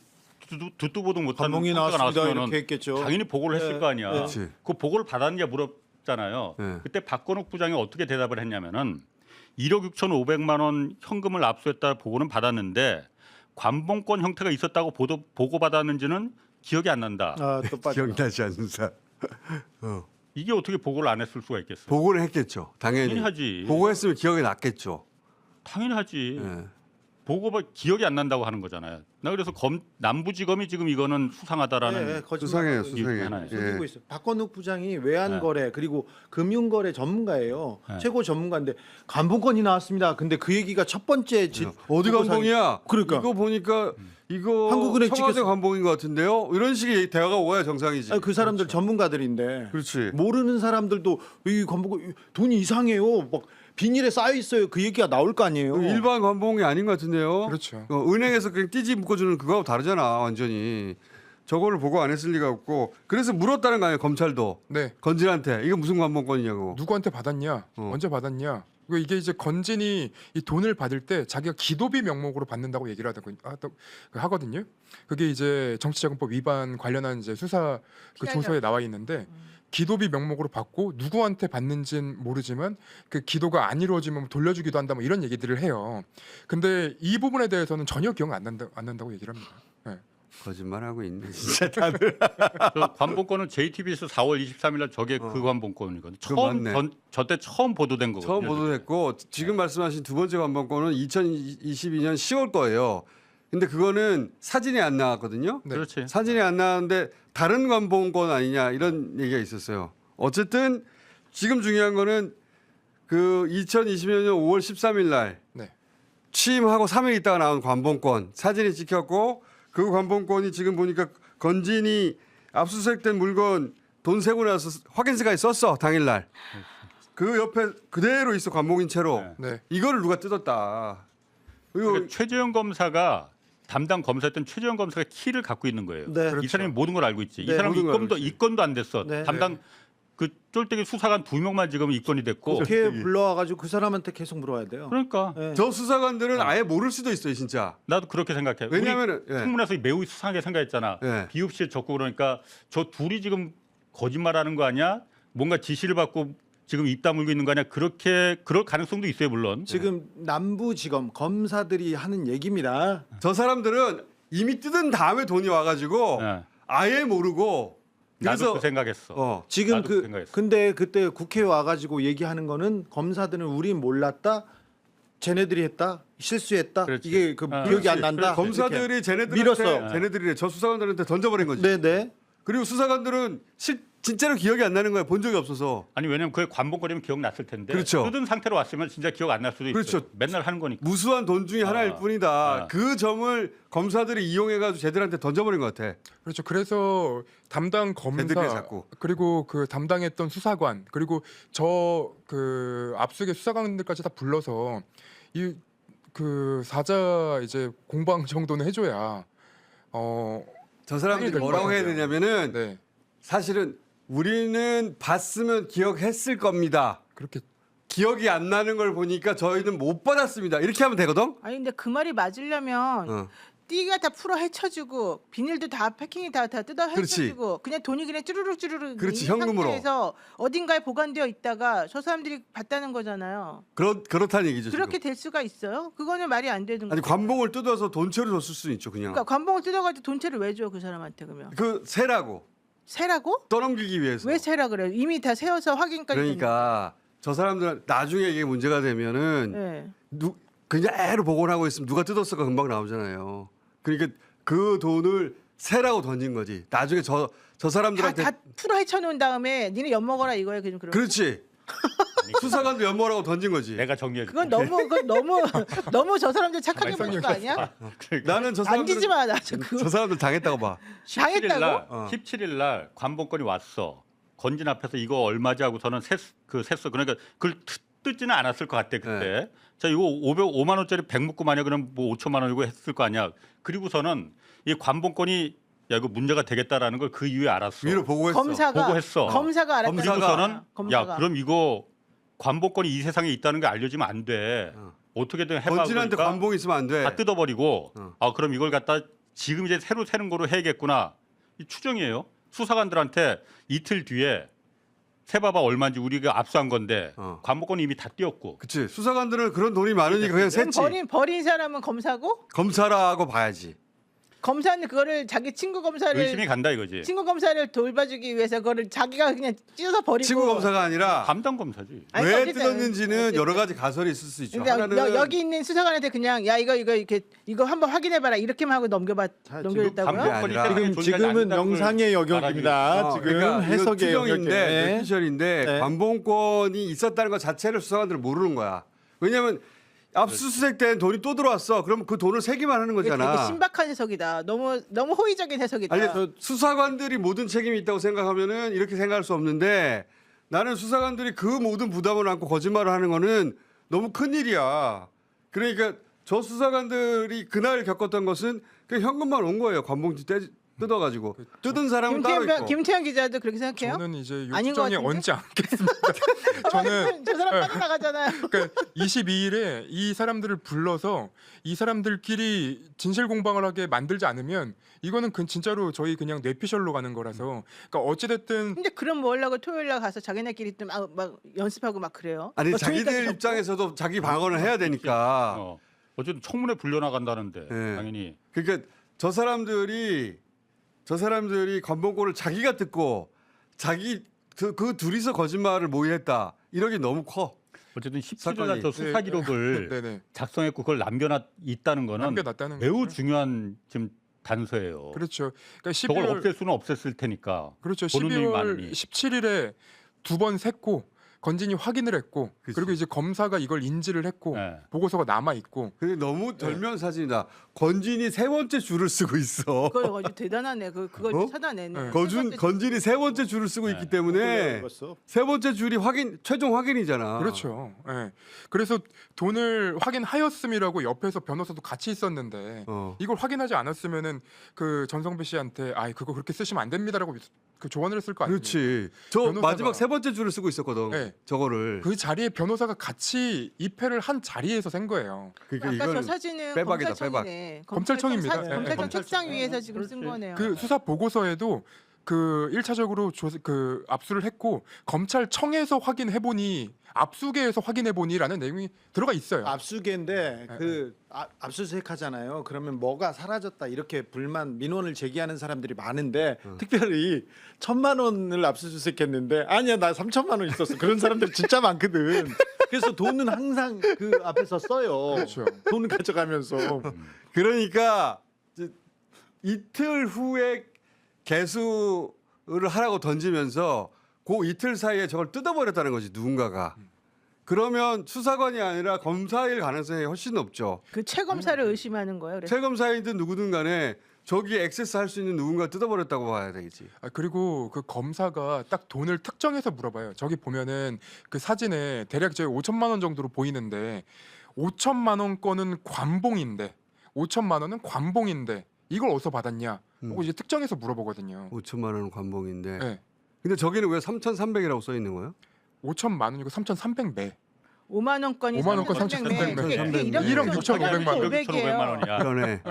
듣도 보도 못하는 관봉이 검사가 나왔습니다 나왔으면은 이렇게 했겠죠. 당연히 보고를 했을 네, 거 아니야. 네. 그렇지. 그 보고를 받았느냐 물었잖아요. 네. 그때 박건욱 부장이 어떻게 대답을 했냐면은 1억 6,500만 원 현금을 압수했다 보고는 받았는데 관봉권 형태가 있었다고 보고 받았는지는 기억이 안 난다. 또 빠져. 기억나지 않는 사. 이게 어떻게 보고를 안 했을 수가 있겠어? 보고를 했겠죠. 당연히. 당연히 하지. 보고했으면 기억이 났겠죠. 당연히 하지. 예. 보고가 기억이 안 난다고 하는 거잖아요. 나 그래서 남부지검이 지금 이거는 수상하다라는 네, 수상해요, 이유가 수상해. 하나예요. 숨기고 예. 있어요. 박건욱 부장이 외환거래 그리고 금융거래 전문가예요. 네. 최고 전문가인데 관봉권이 나왔습니다. 근데 그 얘기가 첫 번째 어디 보고서에- 관봉이야? 그러니까. 이거 보니까 이거 한국은행 청와대 찍혔어. 관봉인 것 같은데요. 이런 식의 대화가 오야 정상이지. 아니, 그 사람들 전문가들인데 그렇지. 모르는 사람들도 이 관봉 돈이 이상해요. 막 비닐에 쌓여 있어요. 그 얘기가 나올 거 아니에요. 일반 관봉이 아닌 것 같은데요. 그렇죠. 은행에서 그냥 띠지 묶어주는 그거하고 다르잖아 완전히. 저거를 보고 안 했을 리가 없고 그래서 물었다는 거 아니에요 검찰도 네. 건진한테 이거 무슨 관봉권이냐고. 누구한테 받았냐? 언제 받았냐? 이게 이제 건진이 이 돈을 받을 때 자기가 기도비 명목으로 받는다고 얘기를 하거든요. 그게 이제 정치자금법 위반 관련한 이제 수사 그 피해자. 조서에 나와 있는데 기도비 명목으로 받고 누구한테 받는지는 모르지만 그 기도가 안 이루어지면 돌려주기도 한다 뭐 이런 얘기들을 해요. 근데 이 부분에 대해서는 전혀 기억 안 난다고 얘기를 합니다. 네. 거짓말하고 있네 진짜 다들. 그 관본권은 JTBC에서 4월 23일 날 저게 그 관본권이거든요. 그거 맞네. 저때 처음 보도된 거거든요. 처음 보도됐고 지금 말씀하신 두 번째 관본권은 2022년 10월 거예요. 근데 그거는 사진이 안 나왔거든요. 네. 그렇지. 사진이 안 나왔는데 다른 관본권 아니냐 이런 얘기가 있었어요. 어쨌든 지금 중요한 거는 그 2020년 5월 13일 날 네. 취임하고 3일 있다가 나온 관본권 사진이 찍혔고 그 관본권이 지금 보니까 건진이 압수수색된 물건 돈 세고 나서 확인서까지 썼어 당일날. 그 옆에 그대로 있어 관봉인 채로. 네. 이거를 누가 뜯었다. 그리고 그러니까 최재형 검사가 담당 검사였던 최재형 검사가 키를 갖고 있는 거예요. 네. 이 사람이 모든 걸 알고 있지. 네. 이 사람은 모든 걸 알고 있지. 입건도 안 됐어. 네. 담당 그 쫄대기 수사관 2명만 지금 입건이 됐고. 국회에 불러와가지고 그 사람한테 계속 물어야 돼요. 그러니까 네. 저 수사관들은 아예 모를 수도 있어요 진짜. 나도 그렇게 생각해. 왜냐면은 우리 예. 청문회에서 매우 수상하게 생각했잖아. 예. 비읍시에 적고 그러니까 저 둘이 지금 거짓말하는 거 아니야? 뭔가 지시를 받고 지금 입 다물고 있는 거 아니야? 그렇게 그럴 가능성도 있어요 물론. 지금 남부지검 검사들이 하는 얘기입니다. 저 사람들은 이미 뜯은 다음에 돈이 와가지고 예. 아예 모르고 나도 그래서 그 생각했어. 지금 나도 그 생각했어. 근데 그때 국회에 와가지고 얘기하는 거는 검사들은 우린 몰랐다, 쟤네들이 했다, 실수했다. 그렇지. 이게 그 아, 기억이 그렇지. 안 난다. 검사들이 밀었어요. 쟤네들이 저 수사관들한테 던져버린 거지. 네네. 그리고 수사관들은 진짜로 기억이 안 나는 거야. 본 적이 없어서. 아니 왜냐면 그게 관봉거리면 기억났을 텐데 그렇죠. 뜯은 상태로 왔으면 진짜 기억 안 날 수도 있어요. 그렇죠. 맨날 하는 거니까. 무수한 돈 중에 하나일 뿐이다. 아. 그 점을 검사들이 이용해가지고 쟤들한테 던져버린 것 같아. 그렇죠. 그래서 담당 걔들끼리 검사 자꾸. 그리고 그 담당했던 수사관 그리고 저 그 압수수색 수사관들까지 다 불러서 이 그 사자 이제 공방 정도는 해줘야 저 사람들이 아니, 뭐라고 그럴 해야 것 같아요. 되냐면은 네 사실은 우리는 봤으면 기억했을 겁니다. 그렇게 기억이 안 나는 걸 보니까 저희는 못 받았습니다. 이렇게 하면 되거든. 아니 근데 그 말이 맞으려면 어. 띠가 다 풀어 헤쳐주고 비닐도 다 패킹이 다 뜯어 그렇지. 헤쳐주고 그냥 돈이 그냥 쭈르륵 그렇지, 있는 현금으로. 상태에서 어딘가에 보관되어 있다가 저 사람들이 봤다는 거잖아요. 그렇다는 얘기죠. 그렇게 지금. 될 수가 있어요? 그거는 말이 안 되는 아니 거죠. 관봉을 뜯어서 돈채로 줬을 수는 있죠. 그냥. 그러니까 관봉을 뜯어가지고 돈채를 왜 줘 그 사람한테 그러면? 그 세라고 세라고? 떠넘기기 위해서. 왜 세라 그래요? 이미 다 세워서 확인까지. 그러니까 저 사람들은 나중에 이게 문제가 되면은 됐는데. 그냥 복원하고 있으면 누가 뜯었을까 금방 나오잖아요. 그러니까 그 돈을 세라고 던진 거지. 나중에 저 사람들한테 다 풀어 헤쳐놓은 다음에 니네 엿 먹어라 이거예요. 그럼 그렇지. 수사관도 연모라고 던진 거지. 내가 정리해. 그건 너무 저 사람들 착하게 보는 거 아니야? 나는 저 만지지 사람들 마, 나 그. 저 사람들 당했다고 봐. 17일 날 어. 17일 날 관본권이 왔어. 건진 앞에서 이거 얼마지 하고서는 셌어. 그러니까 그걸 뜯지는 않았을 것 같아 그때. 네. 자 이거 5만 원짜리 100 묶고 만약 그럼 뭐 5천만 원이고 했을 거 아니야. 그리고서는 이 관본권이 야 이거 문제가 되겠다라는 걸 그 이후에 알았어. 위로 보고했어. 보고했어. 검사가 알았다. 그리고서는 검사가. 야 그럼 이거 관본권이 이 세상에 있다는 게 알려지면 안 돼. 어떻게든 해봐. 건진한테 그러니까 관봉 있으면 안 돼. 다 뜯어버리고 어. 아 그럼 이걸 갖다 지금 이제 새로 세는 거로 해야겠구나. 이 추정이에요. 수사관들한테 이틀 뒤에 세봐봐 얼마인지 우리가 압수한 건데 관본권이 이미 다 띄었고. 그치. 수사관들은 그런 돈이 많으니까 그냥 그럼 샜지. 버린 사람은 검사고 검사라고 봐야지. 검사는 그거를 자기 친구 검사를 의심이 간다 이거지. 친구 검사를 돌봐주기 위해서 그거를 자기가 그냥 찢어서 버리고. 친구 검사가 아니라 담당 검사지. 아니, 왜 어쨌든, 뜯었는지는 어쨌든. 여러 가지 가설이 있을 수 있죠. 그러니까 하나는 여기 있는 수사관한테 그냥 야 이거 한번 확인해봐라 이렇게만 하고 넘겨줬다고요? 관본권이 아니라 세상에 존재하지 지금은 않는다는 걸 명상의 영역입니다. 지금 그러니까 해석의 이거 영역인데. 추정인데 뇌피셜인데 네. 관봉권이 있었다는 것 자체를 수사관들은 모르는 거야. 왜냐하면 압수수색된 돈이 또 들어왔어. 그럼 그 돈을 세기만 하는 이게 되게 거잖아. 신박한 해석이다. 너무 호의적인 해석이다. 아니 수사관들이 모든 책임이 있다고 생각하면은 이렇게 생각할 수 없는데 나는 수사관들이 그 모든 부담을 안고 거짓말을 하는 거는 너무 큰 일이야. 그러니까 저 수사관들이 그날 겪었던 것은 그냥 현금만 온 거예요. 관봉지 뜯어가지고 뜯은 사람은 따로 있고. 김태현 기자도 그렇게 생각해요? 저는 이제 요 아닌 것 추정에 같은데? 얹지 않겠습니다. 저는 저 사람 빠져나가잖아요. 그러니까 22일에 이 사람들을 불러서 이 사람들끼리 진실 공방을 하게 만들지 않으면 이거는 진짜로 저희 그냥 뇌피셜로 가는 거라서 그러니까 어찌 됐든 근데 그럼 뭐 하려고 토요일 날 가서 자기네끼리 또 막 연습하고 막 그래요? 아니 뭐 자기들 종이까지 접고? 입장에서도 자기 방어를 해야 되니까. 어쨌든 청문회 불려나간다는데 네. 당연히 그러니까 저 사람들이 건봉골을 자기가 뜯고 자기 그 둘이서 거짓말을 모의했다. 이러기 너무 커. 어쨌든 17일 사건이. 날 저 수사 기록을 네네 작성했고 그걸 남겨놨다는 거는 남겨놨다는 매우 거죠. 중요한 지금 단서예요. 그렇죠. 그러니까 저걸 12월 없앨 수는 없앴을 테니까. 그렇죠. 보는 눈이 12월 많으니. 17일에 2번 샜고 건진이 확인을 했고 그치. 그리고 이제 검사가 이걸 인지를 했고 네. 보고서가 남아 있고 근데 너무 절묘한 사진이다. 건진이 세 번째 줄을 쓰고 있어. 그거 아주 대단하네. 그걸 어? 찾아내네. 건진이 세 번째 줄을 쓰고 있기 때문에 세 번째 줄이 최종 확인이잖아. 그렇죠. 예. 그래서 돈을 확인하였음이라고 옆에서 변호사도 같이 있었는데 어. 이걸 확인하지 않았으면은 그 전성배 씨한테 아 그거 그렇게 쓰시면 안 됩니다라고 그 조언을 했을 거 아니에요. 그렇지. 저 변호사가- 마지막 세 번째 줄을 쓰고 있었거든. 네. 저거를. 그 자리에 변호사가 같이 입회를 한 자리에서 센 거예요. 그러니까 아까 이건 저 사진은 빼박이다, 검찰청이네. 검찰청입니다. 검찰청 예, 책상 위에서 지금 쓴 거네요. 그 수사 보고서에도 그 1차적으로 그 압수를 했고 검찰청에서 확인해 보니 압수계에서 확인해 보니라는 내용이 들어가 있어요. 압수계인데 그 압수수색 하잖아요. 그러면 뭐가 사라졌다 이렇게 불만 민원을 제기하는 사람들이 많은데 특별히 1,000만 원을 압수수색했는데 아니야 나 3,000만 원 있었어. 그런 사람들 진짜 많거든. 그래서 돈은 항상 그 앞에서 써요. 그렇죠. 돈 가져가면서 그러니까 이제 이틀 후에 개수를 하라고 던지면서 그 이틀 사이에 저걸 뜯어버렸다는 거지 누군가가. 그러면 수사관이 아니라 검사일 가능성이 훨씬 높죠. 그 최 검사를 의심하는 거예요. 그래서 최 검사이든 누구든 간에 저기에 액세스 할 수 있는 누군가 뜯어버렸다고 봐야 되겠지. 그리고 그 검사가 딱 돈을 특정해서 물어봐요. 저기 보면은 그 사진에 대략 저희 5천만 원 정도로 보이는데 5천만 원 건은 관봉인데 5천만 원은 관봉인데 이걸 어디서 받았냐? 하고 이제 특정해서 물어보거든요. 5천만 원 관봉인데. 네. 근데 저기는 왜 3,300이라고 써 있는 거예요? 5천만 원이고 3,300매. 5만 원권이 5만 원권 3,300 매. 1억 6,500만 원. 6,500만 원이야. 그러네.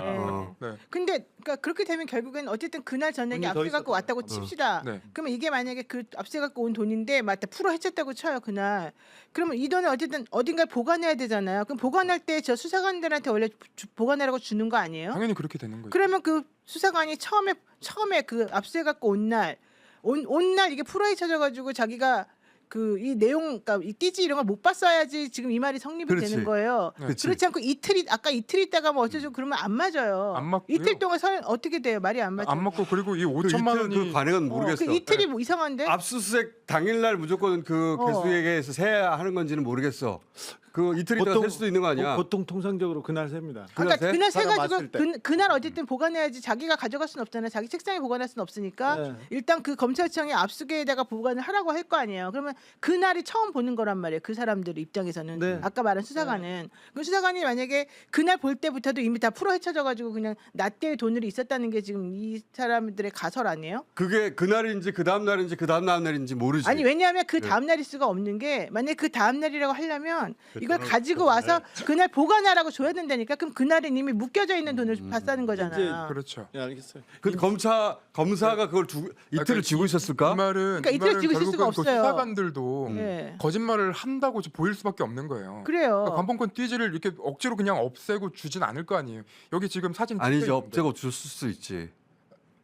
네. 근데 그러니까 그렇게 되면 결국엔 어쨌든 그날 저녁에 돈이 더 압수 갖고 왔다고 칩시다. 네. 그러면 이게 만약에 그 압수 갖고 온 돈인데 맞다 풀어 헤쳤다고 쳐요 그날. 그러면 이 돈을 어쨌든 어딘가에 보관해야 되잖아요. 그럼 보관할 때 저 수사관들한테 원래 보관하라고 주는 거 아니에요? 당연히 그렇게 되는 거죠. 그러면 그 수사관이 처음에 그 압수해 갖고 온 날 이게 풀어 헤쳐져 가지고 자기가 그 이 내용 그러니까 이 띠지 이런 걸 못 봤어야지 지금 이 말이 성립이 그렇지. 되는 거예요. 네. 그치. 그렇지 않고 아까 이틀 있다가 뭐 어쩌고 그러면 안 맞아요. 안 맞고요. 이틀 동안 어떻게 돼요? 말이 안 맞아요. 안 맞고 그리고 이 그 5천만 이틀 원이 그 관행은 모르겠어. 그 이틀이 뭐 이상한데? 압수수색 당일날 무조건 그 개수에게서 해야 하는 건지는 모르겠어. 그 이틀 있다가 셀 수도 있는 거 아니야? 보통 통상적으로 그날 셉니다. 아까 세? 그날 세 사람 가지고 왔을 때. 그날 어쨌든 보관해야지 자기가 가져갈 수는 없잖아요. 자기 책상에 보관할 수는 없으니까 네. 일단 그 검찰청에 압수계에다가 보관을 하라고 할 거 아니에요. 그러면 그날이 처음 보는 거란 말이에요. 그 사람들 입장에서는 네. 아까 말한 수사관은 그 수사관이 만약에 그날 볼 때부터도 이미 다 풀어 헤쳐져가지고 그냥 낱대의 돈들이 있었다는 게 지금 이 사람들의 가설 아니에요? 그게 그날인지 그 다음 날인지 그 다음 날인지 모르지. 아니 왜냐하면 그 네. 다음 날일 수가 없는 게 만약에 그 다음 날이라고 하려면 이걸 돈을 가지고 와서 그날 보관하라고 줘야 된다니까. 그럼 그날은 이미 묶여져 있는 돈을 받사는 거잖아요. 그렇죠. 예, 알겠어요. 그 검사가 그걸 이틀을 쥐고 있었을까? 이 말은 그러니까 이틀을 쥐고 있을 수가 결국은 그 없어요. 수사관들도 예. 거짓말을 한다고 보일 수밖에 없는 거예요. 그래요. 그러니까 관봉권 띠지를 이렇게 억지로 그냥 없애고 주진 않을 거 아니에요. 여기 지금 사진 아니죠. 찍혀 있는데. 없애고 줄 수 있지.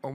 뭐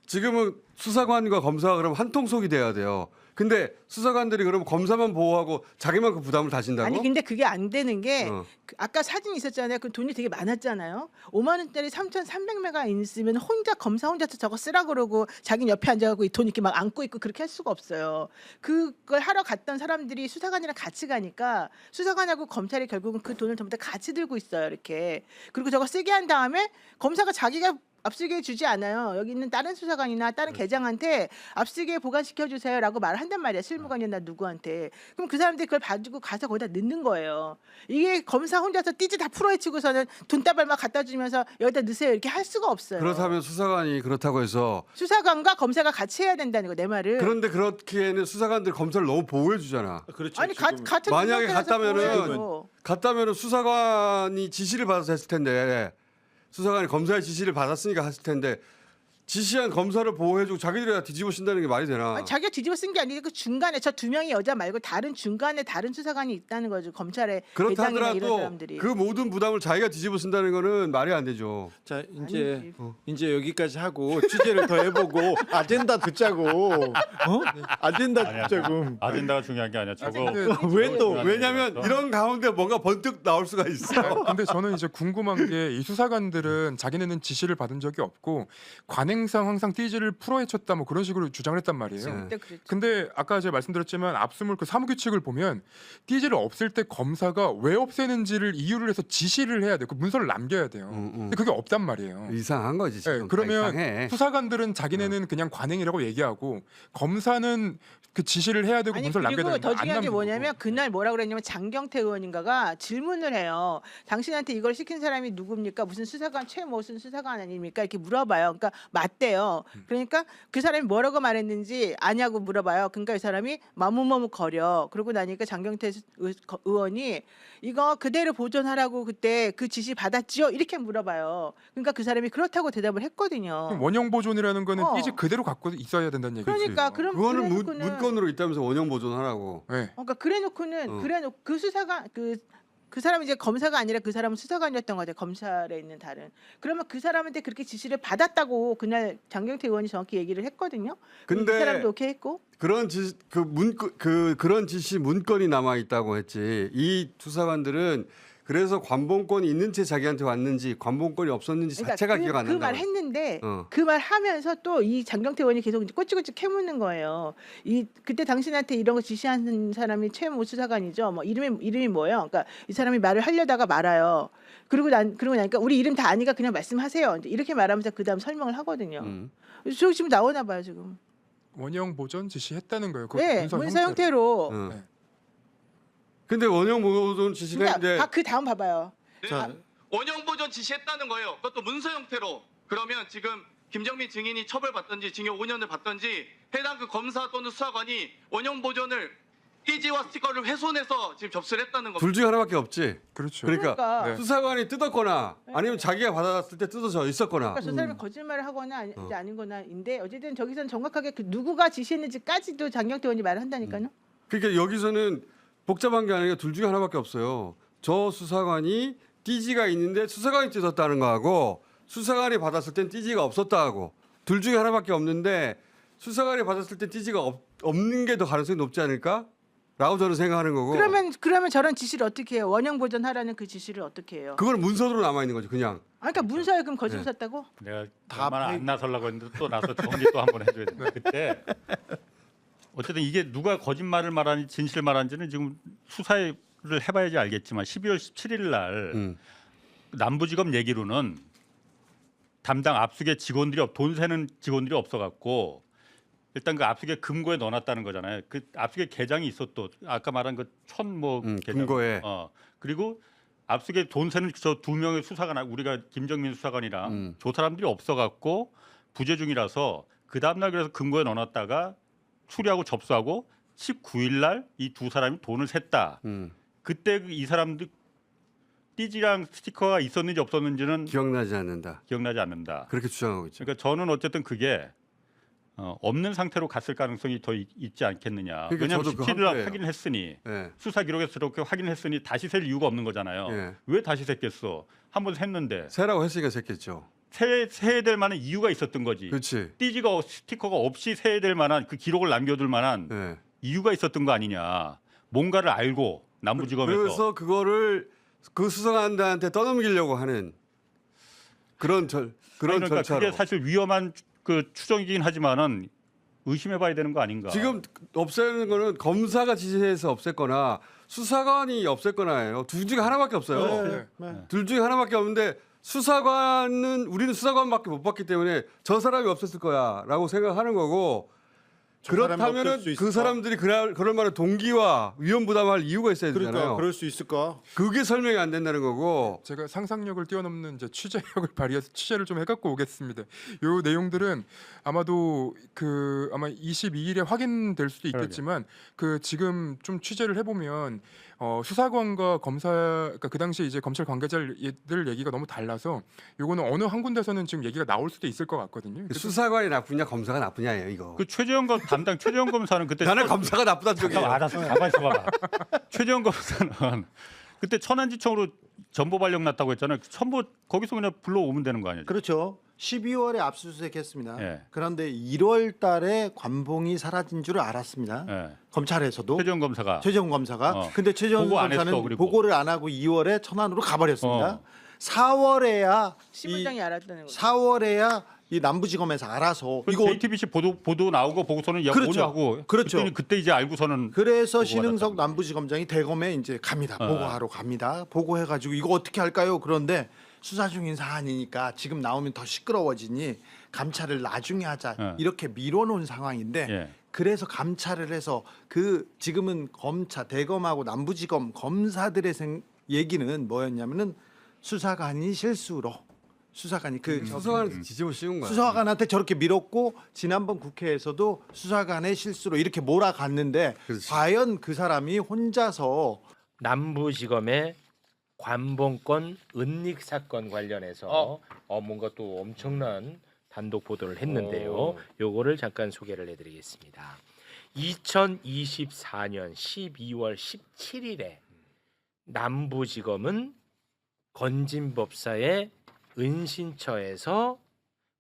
지금은 수사관과 검사가 그럼 한통속이 돼야 돼요. 근데 수사관들이 그럼 검사만 보호하고 자기만 그 부담을 다진다고? 아니 근데 그게 안 되는 게 어. 아까 사진 있었잖아요. 그 돈이 되게 많았잖아요. 5만 원짜리 3,300매가 있으면 검사 혼자서 저거 쓰라 그러고 자기 옆에 앉아가고 이 돈 이렇게 막 안고 있고 그렇게 할 수가 없어요. 그걸 하러 갔던 사람들이 수사관이랑 같이 가니까 수사관하고 검찰이 결국은 그 돈을 전부 다 같이 들고 있어요. 이렇게. 그리고 저거 쓰게 한 다음에 검사가 자기가 압수수색 주지 않아요. 여기 있는 다른 수사관이나 다른 계장한테 압수수색 보관시켜 주세요라고 말을 한단 말이야. 실무관이나 누구한테. 그럼 그 사람들이 그걸 가지고 가서 거기다 넣는 거예요. 이게 검사 혼자서 띠지 다 풀어헤치고서는 돈다발 막 갖다 주면서 여기다 넣으세요 이렇게 할 수가 없어요. 그렇다면 수사관이 그렇다고 해서 수사관과 검사가 같이 해야 된다는 거 내 말은. 그런데 그렇기에는 수사관들 검사를 너무 보호해 주잖아. 그렇죠. 아니 지금 같은 만약에 상태에서 갔다면은 보호해야죠. 갔다면은 수사관이 지시를 받아서 했을 텐데 수사관이 검사의 지시를 받았으니까 했을 텐데 지시한 검사를 보호해주고 자기들이 다 뒤집어 쓴다는 게 말이 되나? 아니, 자기가 뒤집어 쓴 게 아니라 그 중간에 저 두 명의 여자 말고 다른 중간에 다른 수사관이 있다는 거죠. 검찰의 그렇다 대장이나 이런 하더라도 사람들이. 그 모든 부담을 자기가 뒤집어 쓴다는 거는 말이 안 되죠. 자 이제 아니지. 이제 여기까지 하고 취재를 더 해보고 아젠다 듣자고. 어? 아젠다 듣자고. 아젠다가 중요한 게 아니야. 저거 왜 또? 왜냐하면 이런 가운데 뭔가 번뜩 나올 수가 있어. 근데 저는 이제 궁금한 게 이 수사관들은 자기네는 지시를 받은 적이 없고 관행상 항상 띠지를 풀어헤쳤다 뭐 그런 식으로 주장을 했단 말이에요. 그때 그랬죠. 근데 아까 제가 말씀드렸지만 압수물 그 사무규칙을 보면 띠지를 없앨 때 검사가 왜 없애는지를 이유를 해서 지시를 해야 돼요. 그 문서를 남겨야 돼요. 근데 그게 없단 말이에요. 이상한 거지 지금. 네, 그러면 다 이상해. 수사관들은 자기네는 그냥 관행이라고 얘기하고 검사는 그 지시를 해야 되고 아니 문서를 남겨야 그리고 되는 더 안 중요한 게 남기고. 뭐냐면 그날 뭐라 그랬냐면 장경태 의원인가가 질문을 해요. 당신한테 이걸 시킨 사람이 누굽니까? 무슨 수사관 최모순 수사관 아닙니까? 이렇게 물어봐요. 그러니까 맞대요. 그러니까 그 사람이 뭐라고 말했는지 아냐고 물어봐요. 그러니까 이 사람이 마무머뭇거려. 그러고 나니까 장경태 의원이 이거 그대로 보존하라고 그때 그 지시 받았지요? 이렇게 물어봐요. 그러니까 그 사람이 그렇다고 대답을 했거든요. 그럼 원형 보존이라는 거는 어. 띠지 그대로 갖고 있어야 된다는 얘기죠. 그러니까 그럼 그거는 그래놓고는- 문건으로 있다면서 원형 보존하라고. 네. 그러니까 그래놓고는 그래놓고 그 수사관 그 사람이 이제 검사가 아니라 그 사람은 수사관이었던 것 같아요. 검찰에 있는 다른. 그러면 그 사람한테 그렇게 지시를 받았다고 그날 장경태 의원이 정확히 얘기를 했거든요. 근데 그 사람도 오케이 했고. 그런 지시 그런 지시 문건이 남아 있다고 했지. 이 수사관들은 그래서 관봉권이 있는 채 자기한테 왔는지 관봉권이 없었는지 자체가 기억 안 그 난다. 말 했는데 어. 그 말 하면서 또 이 장경태 의원이 계속 이제 꼬치꼬치 캐묻는 거예요. 이 그때 당신한테 이런 거 지시하는 사람이 최모 수사관이죠. 뭐 이름이 뭐예요? 그러니까 이 사람이 말을 하려다가 말아요. 그러고 나니까 우리 이름 다 아니까 그냥 말씀하세요. 이제 이렇게 말하면서 그다음 설명을 하거든요. 저 지금 나오나 봐요 지금. 원형 보존 지시했다는 거예요. 그 네, 문서 형태로. 어. 네. 근데 원형 보존 지시를 했는데 그러니까 그 다음 봐봐요. 자 원형 보존 지시했다는 거예요. 그것도 문서 형태로. 그러면 지금 김정민 증인이 처벌받든지 징역 5년을 받든지 해당 그 검사 또는 수사관이 원형 보존을 띠지와 스티커를 훼손해서 지금 접수를 했다는 겁니다. 둘 중에 하나밖에 없지. 그렇죠. 그러니까 네. 수사관이 뜯었거나 아니면 자기가 받았을 때 뜯어져 있었거나. 그러니까 저 사람이 거짓말을 하거나 이제 아닌거나인데 어쨌든 저기서는 정확하게 그 누구가 지시했는지까지도 장경태 의원이 말을 한다니까요. 그러니까 여기서는 복잡한 게 아니라 둘 중에 하나밖에 없어요. 저 수사관이 띠지가 있는데 수사관이 뜯었다는 거하고 수사관이 받았을 땐 띠지가 없었다 하고 둘 중에 하나밖에 없는데 수사관이 받았을 때 띠지가 없는 게 더 가능성이 높지 않을까? 라고 저는 생각하는 거고. 그러면 저런 지시를 어떻게 해요? 원형 보존하라는 그 지시를 어떻게 해요? 그건 문서로 남아 있는 거죠, 그냥. 그러니까 문서에 그럼 거짓말 썼다고? 내가 다 얼마나 페이크. 안 나서려고 했는데 또 나서 정리 또 한번 해줘야 돼. 그때 어쨌든 이게 누가 거짓말을 말하는지 진실을 말하는지는 지금 수사를 해봐야지 알겠지만 12월 17일 날 남부지검 얘기로는 담당 압수계 직원들이 돈 세는 직원들이 없어갖고 일단 그 압수계 금고에 넣어놨다는 거잖아요. 그 압수계 계장이 있어 또 아까 말한 그 천뭐 금고에. 그리고 압수계 돈 세는 저 두 명의 수사관 우리가 김정민 수사관이랑 저 사람들이 없어갖고 부재 중이라서 그 다음날 그래서 금고에 넣어놨다가 수리하고 접수하고 19일 날 이 두 사람이 돈을 샜다. 그때 이 사람들 띠지랑 스티커가 있었는지 없었는지는 기억나지 않는다. 기억나지 않는다. 그렇게 주장하고 있죠. 그러니까 저는 어쨌든 그게 없는 상태로 갔을 가능성이 더 있지 않겠느냐. 그러니까 왜냐하면 저도 그 17일 날 한때예요. 확인을 했으니 예. 수사 기록에서 저렇게 확인했으니 다시 셀 이유가 없는 거잖아요. 예. 왜 다시 샜겠어? 한번 샜는데 세라고 했으니까 샜겠죠. 세야 될 만한 이유가 있었던 거지. 그렇지. 띠지가 스티커가 없이 세야 될 만한 그 기록을 남겨둘 만한 예. 이유가 있었던 거 아니냐. 뭔가를 알고 남부지검에서 그래서 그거를 그 수사관들한테 떠넘기려고 하는 그런 그러니까 절차로. 그게 사실 위험한 그 추정이긴 하지만은 의심해봐야 되는 거 아닌가. 지금 없애는 거는 검사가 지시해서 없앴거나 수사관이 없앴거나예요. 둘 중에 하나밖에 없어요. 네. 둘 중에 하나밖에 없는데 수사관은 우리는 수사관밖에 못 봤기 때문에 저 사람이 없었을 거야라고 생각하는 거고 그렇다면은 그 사람들이 그럴 만한 동기와 위험 부담할 이유가 있어야 되잖아요. 그러니까 그럴 수 있을까? 그게 설명이 안 된다는 거고. 제가 상상력을 뛰어넘는 이제 취재력을 발휘해서 취재를 좀 해갖고 오겠습니다. 요 내용들은 아마도 아마 22일에 확인될 수도 있겠지만 그 지금 좀 취재를 해보면 수사관과 검사 그러니까 그 당시에 이제 검찰 관계자들 얘기가 너무 달라서 요거는 어느 한 군데서는 지금 얘기가 나올 수도 있을 것 같거든요. 그래서 수사관이 나쁘냐 검사가 나쁘냐예요 이거. 그 최재형 담당 최재형 검사는 그때 나는 검사가 나쁘다는 잠깐 쪽이에요. 알아서 가만 있어봐봐. 최재형 검사는 그때 천안지청으로 전보 발령 났다고 했잖아요. 전보 거기서 그냥 불러오면 되는 거 아니에요? 그렇죠. 12월에 압수수색했습니다. 예. 그런데 1월 달에 관봉이 사라진 줄 알았습니다. 예. 검찰에서도 최재형 검사가 최재형 검사가. 어. 근데 최재형 보고 안 했어, 검사는 그리고. 보고를 안 하고 2월에 천안으로 가버렸습니다. 4월에야 신분장이 알았다는 거죠. 4월에야 이 남부지검에서 알아서 이거 JTBC 보도 나오고 보고서는 야 그렇죠. 뭐냐고. 그렇죠. 그때 이제 알고서는 그래서 보고가 신흥석 났다는 남부지검장이 대검에 이제 갑니다. 어. 보고하러 갑니다. 보고해가지고 이거 어떻게 할까요? 그런데 수사 중인 사안이니까 지금 나오면 더 시끄러워지니 감찰을 나중에 하자 이렇게 미뤄놓은 상황인데 예. 그래서 감찰을 해서 지금은 검찰 대검하고 남부지검 검사들의 얘기는 뭐였냐면은 수사관이 실수로 수사관이 수사관한테 지집어 씌운 거야. 수사관한테 저렇게 밀었고 지난번 국회에서도 수사관의 실수로 이렇게 몰아갔는데 그렇지. 과연 그 사람이 혼자서 남부지검의 관봉권 은닉 사건 관련해서 뭔가 또 엄청난 단독 보도를 했는데요. 요거를 잠깐 소개를 해드리겠습니다. 2024년 12월 17일에 남부지검은 건진법사의 은신처에서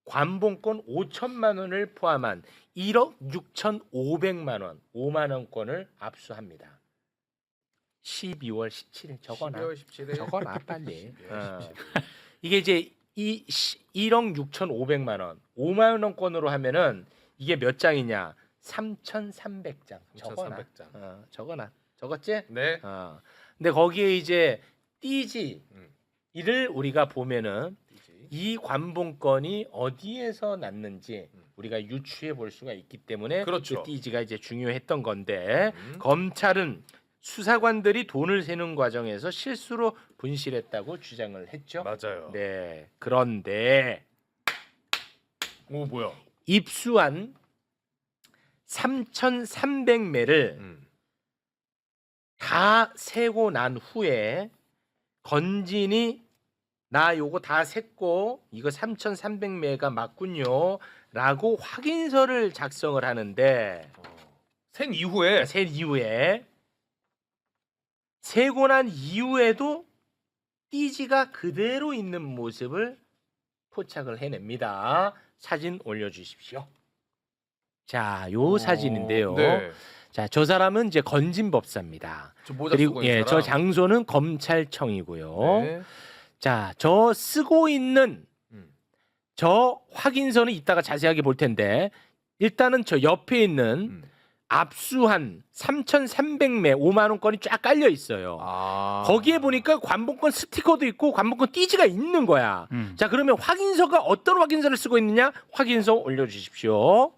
관봉권 5천만 원을 포함한 1억 6,500만 원, 5만 원권을 압수합니다. 12월 17일 적어놔. 12월 17일. 적어놔 빨리. 이게 이제 1억 6,500만 원, 5만 원권으로 하면은 이게 몇 장이냐? 3,300장. 적어놔. 3,300장. 적어놔. 적었지? 네. 근데 거기에 이제 띠지를 우리가 보면은 이 관봉권이 어디에서 났는지 우리가 유추해 볼 수가 있기 때문에 그렇죠. 그 띠지가 이제 중요했던 건데 검찰은 수사관들이 돈을 세는 과정에서 실수로 분실했다고 주장을 했죠. 맞아요. 네. 그런데 오 뭐야? 입수한 3,300매를 다 세고 난 후에 건진이 나 요거 다 샜고 이거 3,300매가 맞군요 라고 확인서를 작성을 하는데 센 이후에 샜 이후에 세고 난 이후에도 띠지가 그대로 있는 모습을 포착을 해냅니다. 사진 올려주십시오. 자, 요 사진인데요. 네. 자, 저 사람은 이제 건진법사입니다. 저 모자 쓰고 그리고 있는 저 사람. 장소는 검찰청이고요. 네. 자, 저 쓰고 있는 저 확인서는 이따가 자세하게 볼 텐데 일단은 저 옆에 있는 압수한 3,300매 5만 원권이 쫙 깔려 있어요. 거기에 보니까 관봉권 스티커도 있고 관봉권 띠지가 있는 거야. 자, 그러면 확인서가 어떤 확인서를 쓰고 있느냐? 확인서 올려주십시오.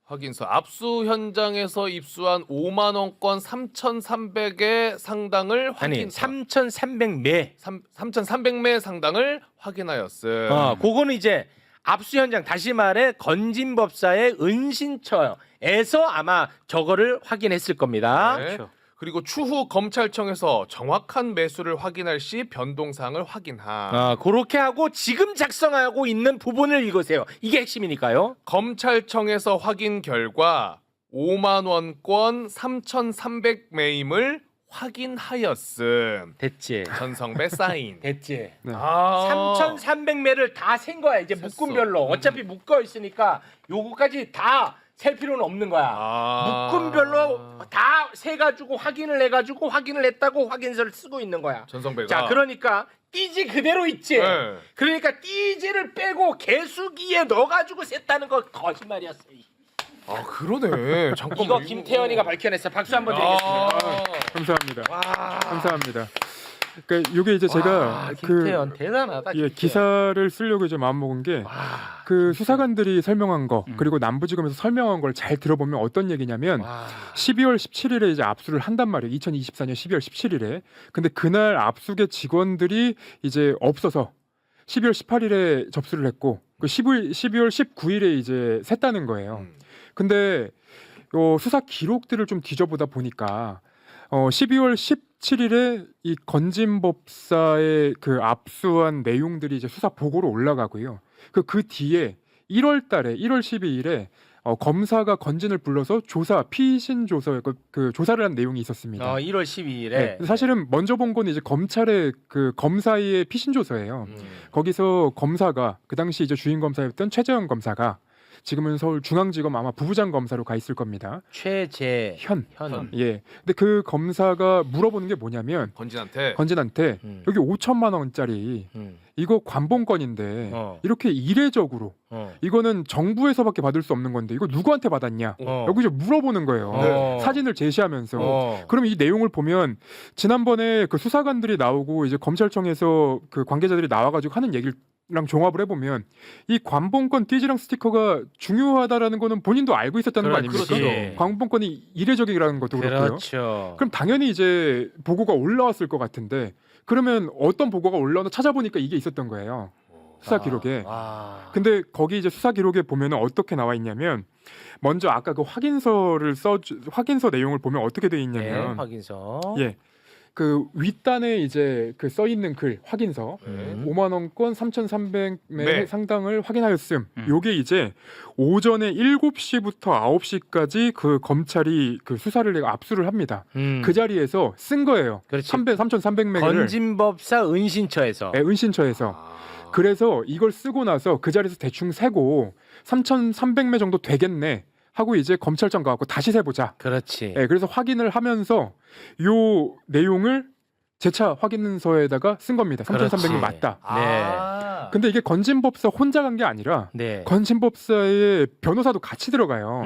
확인서 압수 현장에서 입수한 5만 원권 3,300의 상당을 아니, 확인 3,300매. 3,300매 상당을 확인하였음. 그거는 이제 압수 현장 다시 말해 건진법사의 은신처에서 아마 저거를 확인했을 겁니다. 네. 그리고 추후 검찰청에서 정확한 매수를 확인할 시 변동사항을 확인함. 그렇게 하고 지금 작성하고 있는 부분을 읽으세요. 이게 핵심이니까요. 검찰청에서 확인 결과 5만 원권 3,300매임을 확인하였음. 됐지. 전성배 사인. 됐지. 네. 3,300매를 다 센 거야. 이제 묶음별로. 어차피 묶어 있으니까 요거까지 다 셀 필요는 없는 거야. 묶음별로 다 세가지고 확인을 해가지고 확인을 했다고 확인서를 쓰고 있는 거야. 전성배가. 자, 그러니까 띠지 그대로 있지. 네. 그러니까 띠지를 빼고 개수기에 넣어가지고 셌다는 거 거짓말이었어. 그러네. 잠깐만. 이거 김태현이가 밝혀냈어. 박수 한번 드리겠습니다. 감사합니다. 감사합니다. 그러니까 이게 이제 제가 와, 김태현 대단하다. 예, 김태현. 기사를 쓰려고 이제 마음 먹은 게 와, 그 수사관들이 설명한 거 그리고 남부지검에서 설명한 걸 잘 들어보면 어떤 얘기냐면 와. 12월 17일에 이제 압수를 한단 말이에요. 2024년 12월 17일에. 근데 그날 압수계 직원들이 이제 없어서 12월 18일에 접수를 했고 그 12월 19일에 이제 샜다는 거예요. 근데 수사 기록들을 좀 뒤져보다 보니까 12월 17일에 이 건진법사의 그 압수한 내용들이 이제 수사 보고로 올라가고요. 그 뒤에 1월 달에 1월 12일에 검사가 건진을 불러서 피신 조사 그 조사를 한 내용이 있었습니다. 1월 12일에 네, 사실은 먼저 본 거는 이제 검찰의 그 검사의 피신 조서예요. 거기서 검사가 그 당시 이제 주임 검사였던 최재형 검사가 지금은 서울중앙지검 아마 부부장 검사로 가 있을 겁니다. 최재현. 예. 근데 그 검사가 물어보는 게 뭐냐면 건진한테 건진한테 여기 5천만 원짜리 이거 관봉권인데 이렇게 이례적으로 이거는 정부에서밖에 받을 수 없는 건데 이거 누구한테 받았냐? 여기 이제 물어보는 거예요. 사진을 제시하면서. 그럼 이 내용을 보면 지난번에 그 수사관들이 나오고 이제 검찰청에서 그 관계자들이 나와가지고 하는 얘기를 랑 종합을 해보면 이 관봉권 띠지랑 스티커가 중요하다라는 거는 본인도 알고 있었다는 거 아닙니까? 그렇죠. 관봉권이 이례적이라는 것도 그렇고요. 그렇죠. 그럼 당연히 이제 보고가 올라왔을 것 같은데 그러면 어떤 보고가 올라오나 찾아보니까 이게 있었던 거예요. 수사 기록에. 근데 거기 이제 수사 기록에 보면은 어떻게 나와 있냐면 먼저 아까 그 확인서 내용을 보면 어떻게 돼 네, 있냐면 확인서. 예. 그 윗단에 이제 그 써 있는 글 확인서 5만 원권 3,300매 네. 상당을 확인하였음. 요게 이제 오전에 7시부터 9시까지 그 검찰이 그 수사를 내가 압수를 합니다. 그 자리에서 쓴 거예요. 그렇지. 3,300매를 건진법사 은신처에서. 은신처에서. 그래서 이걸 쓰고 나서 그 자리에서 대충 세고 3,300매 정도 되겠네 하고 이제 검찰청 가고 다시 세보자. 그렇지. 네, 그래서 확인을 하면서 요 내용을 재차 확인서에다가 쓴 겁니다. 3,300명 맞다. 네. 근데 이게 건진법사 혼자 간 게 아니라 네. 건진법사의 변호사도 같이 들어가요.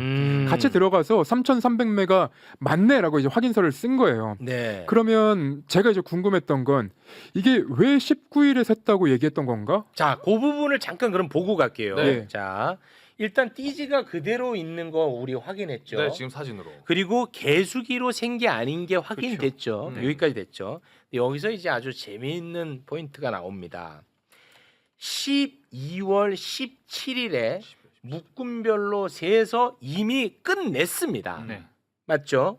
같이 들어가서 3,300매가 맞네라고 이제 확인서를 쓴 거예요. 네. 그러면 제가 이제 궁금했던 건 이게 왜 19일에 샜다고 얘기했던 건가? 자, 그 부분을 잠깐 그럼 보고 갈게요. 네. 자, 일단 띠지가 그대로 있는 거 우리 확인했죠. 네, 지금 사진으로. 그리고 개수기로 센 게 아닌 게 확인됐죠. 여기까지 됐죠. 여기서 이제 아주 재미있는 포인트가 나옵니다. 12월 17일에 묶음별로 세서 이미 끝냈습니다. 맞죠?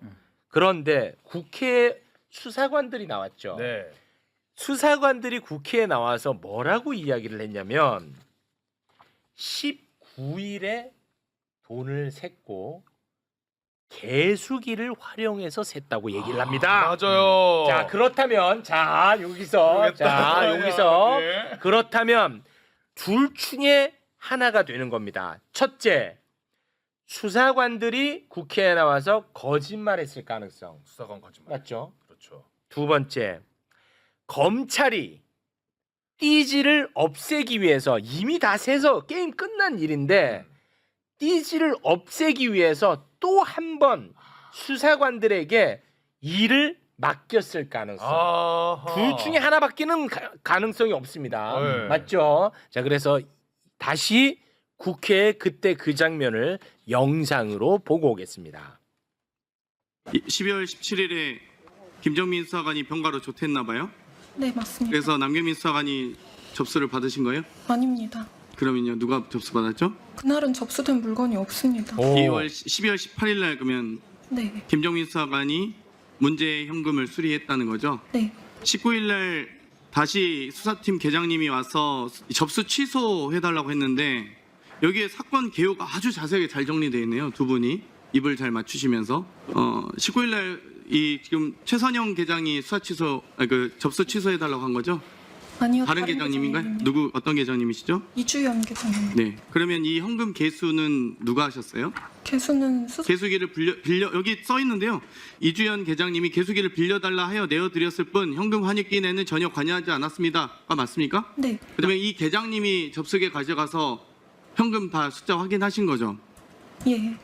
그런데 국회 수사관들이 나왔죠. 네. 수사관들이 국회에 나와서 뭐라고 이야기를 했냐면 19일에 돈을 샜고 개수기를 활용해서 샜다고 얘기를 합니다. 맞아요. 자, 그렇다면 여기서 네. 그렇다면 둘 중에 하나가 되는 겁니다. 첫째, 수사관들이 국회에 나와서 거짓말했을 가능성. 수사관 거짓말. 맞죠? 그렇죠. 두 번째, 검찰이 띠지를 없애기 위해서 이미 다 세서 게임 끝난 일인데 띠지를 없애기 위해서 또 한 번 수사관들에게 일을 맡겼을 가능성. 둘 중에 하나밖에는 가능성이 없습니다. 네. 맞죠? 자, 그래서 다시 국회에 그때 그 장면을 영상으로 보고 오겠습니다. 12월 17일에 김정민 수사관이 병가로 조퇴했나 봐요. 네, 맞습니다. 그래서 남경민 수사관이 접수를 받으신 거예요? 아닙니다. 그러면요 누가 접수 받았죠? 그날은 접수된 물건이 없습니다. 12월 18일 날 그러면 네, 김정민 수사관이 문제 현금을 수리했다는 거죠? 네, 19일 날 다시 수사팀 계장님이 와서 접수 취소해달라고 했는데 여기에 사건 개요가 아주 자세하게 잘 정리되어 있네요. 두 분이 입을 잘 맞추시면서 19일 날 이 지금 최선영 계장이 접수 취소해달라고 한 거죠? 아니요. 다른 계장님인가요? 계장님입니다. 어떤 계장님이시죠? 이주연 계장님. 네. 그러면 이 현금 개수는 누가 하셨어요? 개수는 개수기를 빌려 여기 써 있는데요. 이주연 계장님이 개수기를 빌려달라 하여 내어드렸을 뿐 현금 환입기 내는 전혀 관여하지 않았습니다가 맞습니까? 네, 그다음에 이 계장님이 접수기에 가져가서 현금 다 숫자 확인하신 거죠? 예.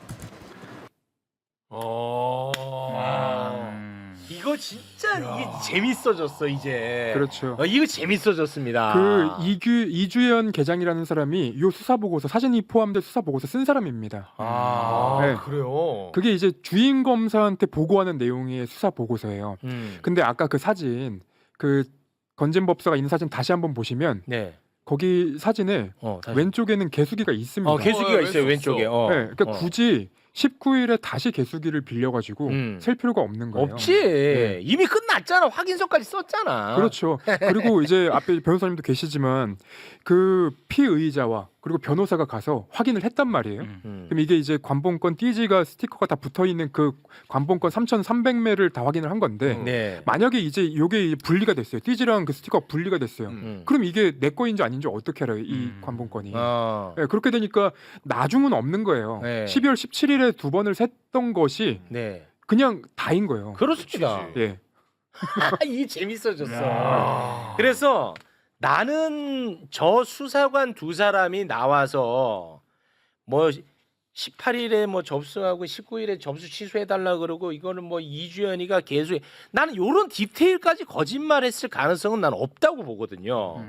이거 진짜 이게 재밌어졌어 이제. 그렇죠. 이거 재밌어졌습니다. 그 이주연 계장이라는 사람이 요 수사 보고서 사진이 포함된 수사 보고서 쓴 사람입니다. 아, 네. 그래요. 그게 이제 주임 검사한테 보고하는 내용의 수사 보고서예요. 근데 아까 그 사진, 그 건진법사가 있는 사진 다시 한번 보시면 네. 거기 사진에 다시. 왼쪽에는 개수기가 있습니다. 개수기가 있어요 왼쪽에. 네, 그러니까 굳이 19일에 다시 개수기를 빌려가지고 셀 필요가 없는 거예요. 없지. 네. 이미 끝났잖아. 확인서까지 썼잖아. 그렇죠. 그리고 이제 앞에 변호사님도 계시지만 그 피의자와 그리고 변호사가 가서 확인을 했단 말이에요. 그럼 이게 이제 관본권 띠지가 스티커가 다 붙어 있는 그 관본권 3,300매를 다 확인을 한 건데 네. 만약에 이제 요게 분리가 됐어요. 띠지랑 그 스티커가 분리가 됐어요. 그럼 이게 내 거인지 아닌지 어떻게 알아요? 이 관본권이. 네, 그렇게 되니까 나중은 없는 거예요. 네. 12월 17일에 2번을 샜던 것이 네. 그냥 다인 거예요. 그렇습니다. 예. 이게 재밌어졌어. 그래서 나는 저 수사관 두 사람이 나와서 뭐 18일에 뭐 접수하고 19일에 접수 취소해달라 그러고 이거는 뭐 이주연이가 계속 나는 요런 디테일까지 거짓말했을 가능성은 난 없다고 보거든요.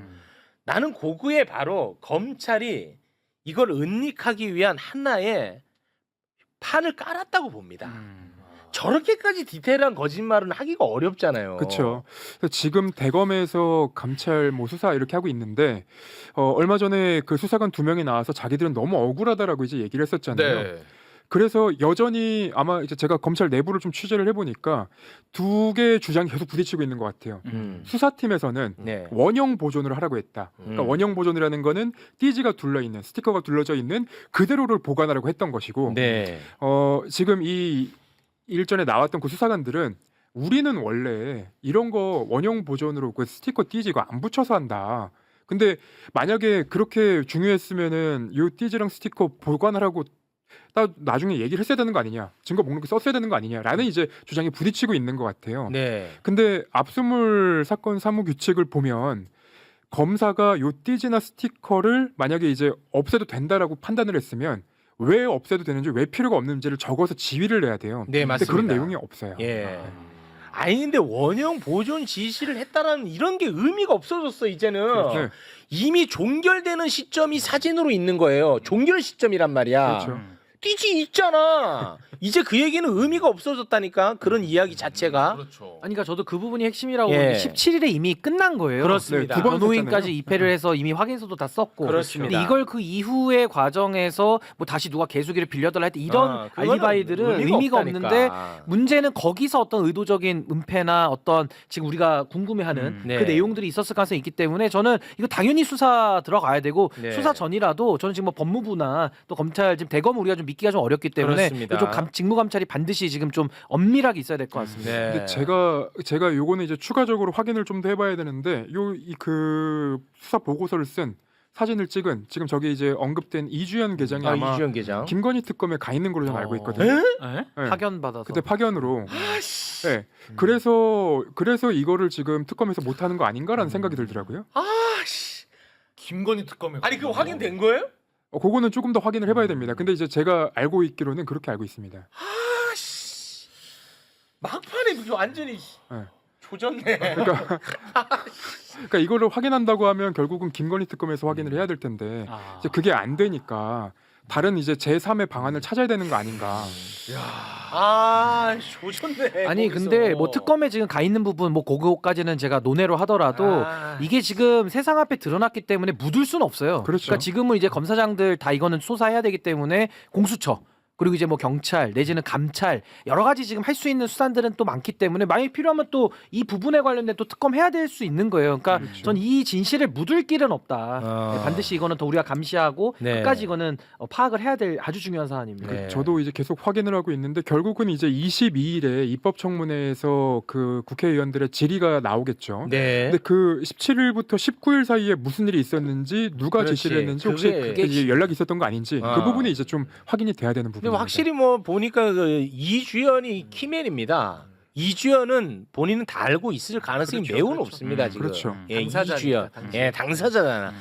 나는 그거에 바로 검찰이 이걸 은닉하기 위한 하나의 판을 깔았다고 봅니다. 저렇게까지 디테일한 거짓말은 하기가 어렵잖아요. 그렇죠. 지금 대검에서 감찰 뭐 수사 이렇게 하고 있는데 얼마 전에 그 수사관 2명이 나와서 자기들은 너무 억울하다라고 이제 얘기를 했었잖아요. 네. 그래서 여전히 아마 이제 제가 검찰 내부를 좀 취재를 해보니까 두 개의 주장이 계속 부딪히고 있는 것 같아요. 수사팀에서는 네. 원형 보존을 하라고 했다. 그러니까 원형 보존이라는 거는 띠지가 둘러 있는 스티커가 둘러져 있는 그대로를 보관하라고 했던 것이고 네. 지금 이 일전에 나왔던 그 수사관들은 우리는 원래 이런 거 원형 보존으로 그 스티커 띠지가 안 붙여서 한다. 근데 만약에 그렇게 중요했으면은 요 띠지랑 스티커 보관하라고 나중에 얘기를 했어야 되는 거 아니냐, 증거 목록에 썼어야 되는 거 아니냐라는 이제 주장이 부딪히고 있는 것 같아요. 네. 근데 압수물 사건 사무 규칙을 보면 검사가 요 띠지나 스티커를 만약에 이제 없애도 된다라고 판단을 했으면 왜 없애도 되는지 왜 필요가 없는지를 적어서 지휘를 내야 돼요. 네, 근데 맞습니다. 그런 내용이 없어요. 예. 아니 근데 원형 보존 지시를 했다라는 이런 게 의미가 없어졌어 이제는. 네. 이미 종결되는 시점이 사진으로 있는 거예요. 종결 시점이란 말이야. 그렇죠. 띠지 있잖아. 이제 그 얘기는 의미가 없어졌다니까. 그런 이야기 자체가. 그렇죠. 아니 그러니까 저도 그 부분이 핵심이라고 예. 보는데 17일에 이미 끝난 거예요. 그렇습니다. 네, 두 번 변호인까지 썼잖아요. 입회를 해서 이미 확인서도 다 썼고. 그렇습니다. 근데 이걸 그 이후의 과정에서 뭐 다시 누가 개수기를 빌려달라 했다 이런 그거는 알리바이들은 의미가 없다니까. 없는데 문제는 거기서 어떤 의도적인 은폐나 어떤 지금 우리가 궁금해하는 네. 그 내용들이 있었을 가능성이 있기 때문에 저는 이거 당연히 수사 들어가야 되고 네. 수사 전이라도 저는 지금 뭐 법무부나 또 검찰 지금 대검 우리가 좀 믿기가 좀 어렵기 때문에 그렇습니다. 좀 직무 감찰이 반드시 지금 좀 엄밀하게 있어야 될 것 같습니다. 네. 근데 제가 요거는 이제 추가적으로 확인을 좀 더 해봐야 되는데 그 수사 보고서를 쓴 사진을 찍은 지금 저기 이제 언급된 이주연 계장이 아마 이주연 계장. 김건희 특검에 가 있는 걸로 저는 알고 있거든요. 네. 파견 받아서. 그때 파견으로. 네. 그래서 이거를 지금 특검에서 못 하는 거 아닌가라는 생각이 들더라고요. 아씨. 김건희 특검에. 아니 그거 확인된 거예요? 그거는 조금 더 확인을 해봐야 됩니다. 근데 이제 제가 알고 있기로는 그렇게 알고 있습니다. 아씨. 막판에 무슨 완전히 네. 조졌네. 그러니까 이거를 확인한다고 하면 결국은 김건희 특검에서 확인을 해야 될 텐데 이제 그게 안 되니까 다른 이제 제3의 방안을 찾아야 되는 거 아닌가. 아 조졌네. 아니 거기서. 근데 뭐 특검에 지금 가 있는 부분 뭐 그거까지는 제가 논외로 하더라도 이게 지금 세상 앞에 드러났기 때문에 묻을 수는 없어요. 그렇죠. 그러니까 지금은 이제 검사장들 다 이거는 수사해야 되기 때문에 공수처 그리고 이제 뭐 경찰 내지는 감찰 여러 가지 지금 할 수 있는 수단들은 또 많기 때문에 만약 필요하면 또 이 부분에 관련된 또 특검 해야 될 수 있는 거예요. 그러니까 그렇죠. 전 이 진실을 묻을 길은 없다. 네, 반드시 이거는 더 우리가 감시하고 네. 끝까지 이거는 파악을 해야 될 아주 중요한 사안입니다. 네. 저도 이제 계속 확인을 하고 있는데 결국은 이제 22일에 입법청문회에서 그 국회의원들의 질의가 나오겠죠. 네. 근데 그 17일부터 19일 사이에 무슨 일이 있었는지 누가 그렇지. 지시를 했는지 혹시 그게 이제 연락이 있었던 거 아닌지 그 부분이 이제 좀 확인이 돼야 되는 근데 부분입니다. 확실히 뭐 보니까 그 이주연이 키맨입니다. 이주연은 본인은 다 알고 있을 가능성이 매우 높습니다 지금. 그렇죠. 예, 당사자니까, 이주연. 당사자. 예, 당사자잖아.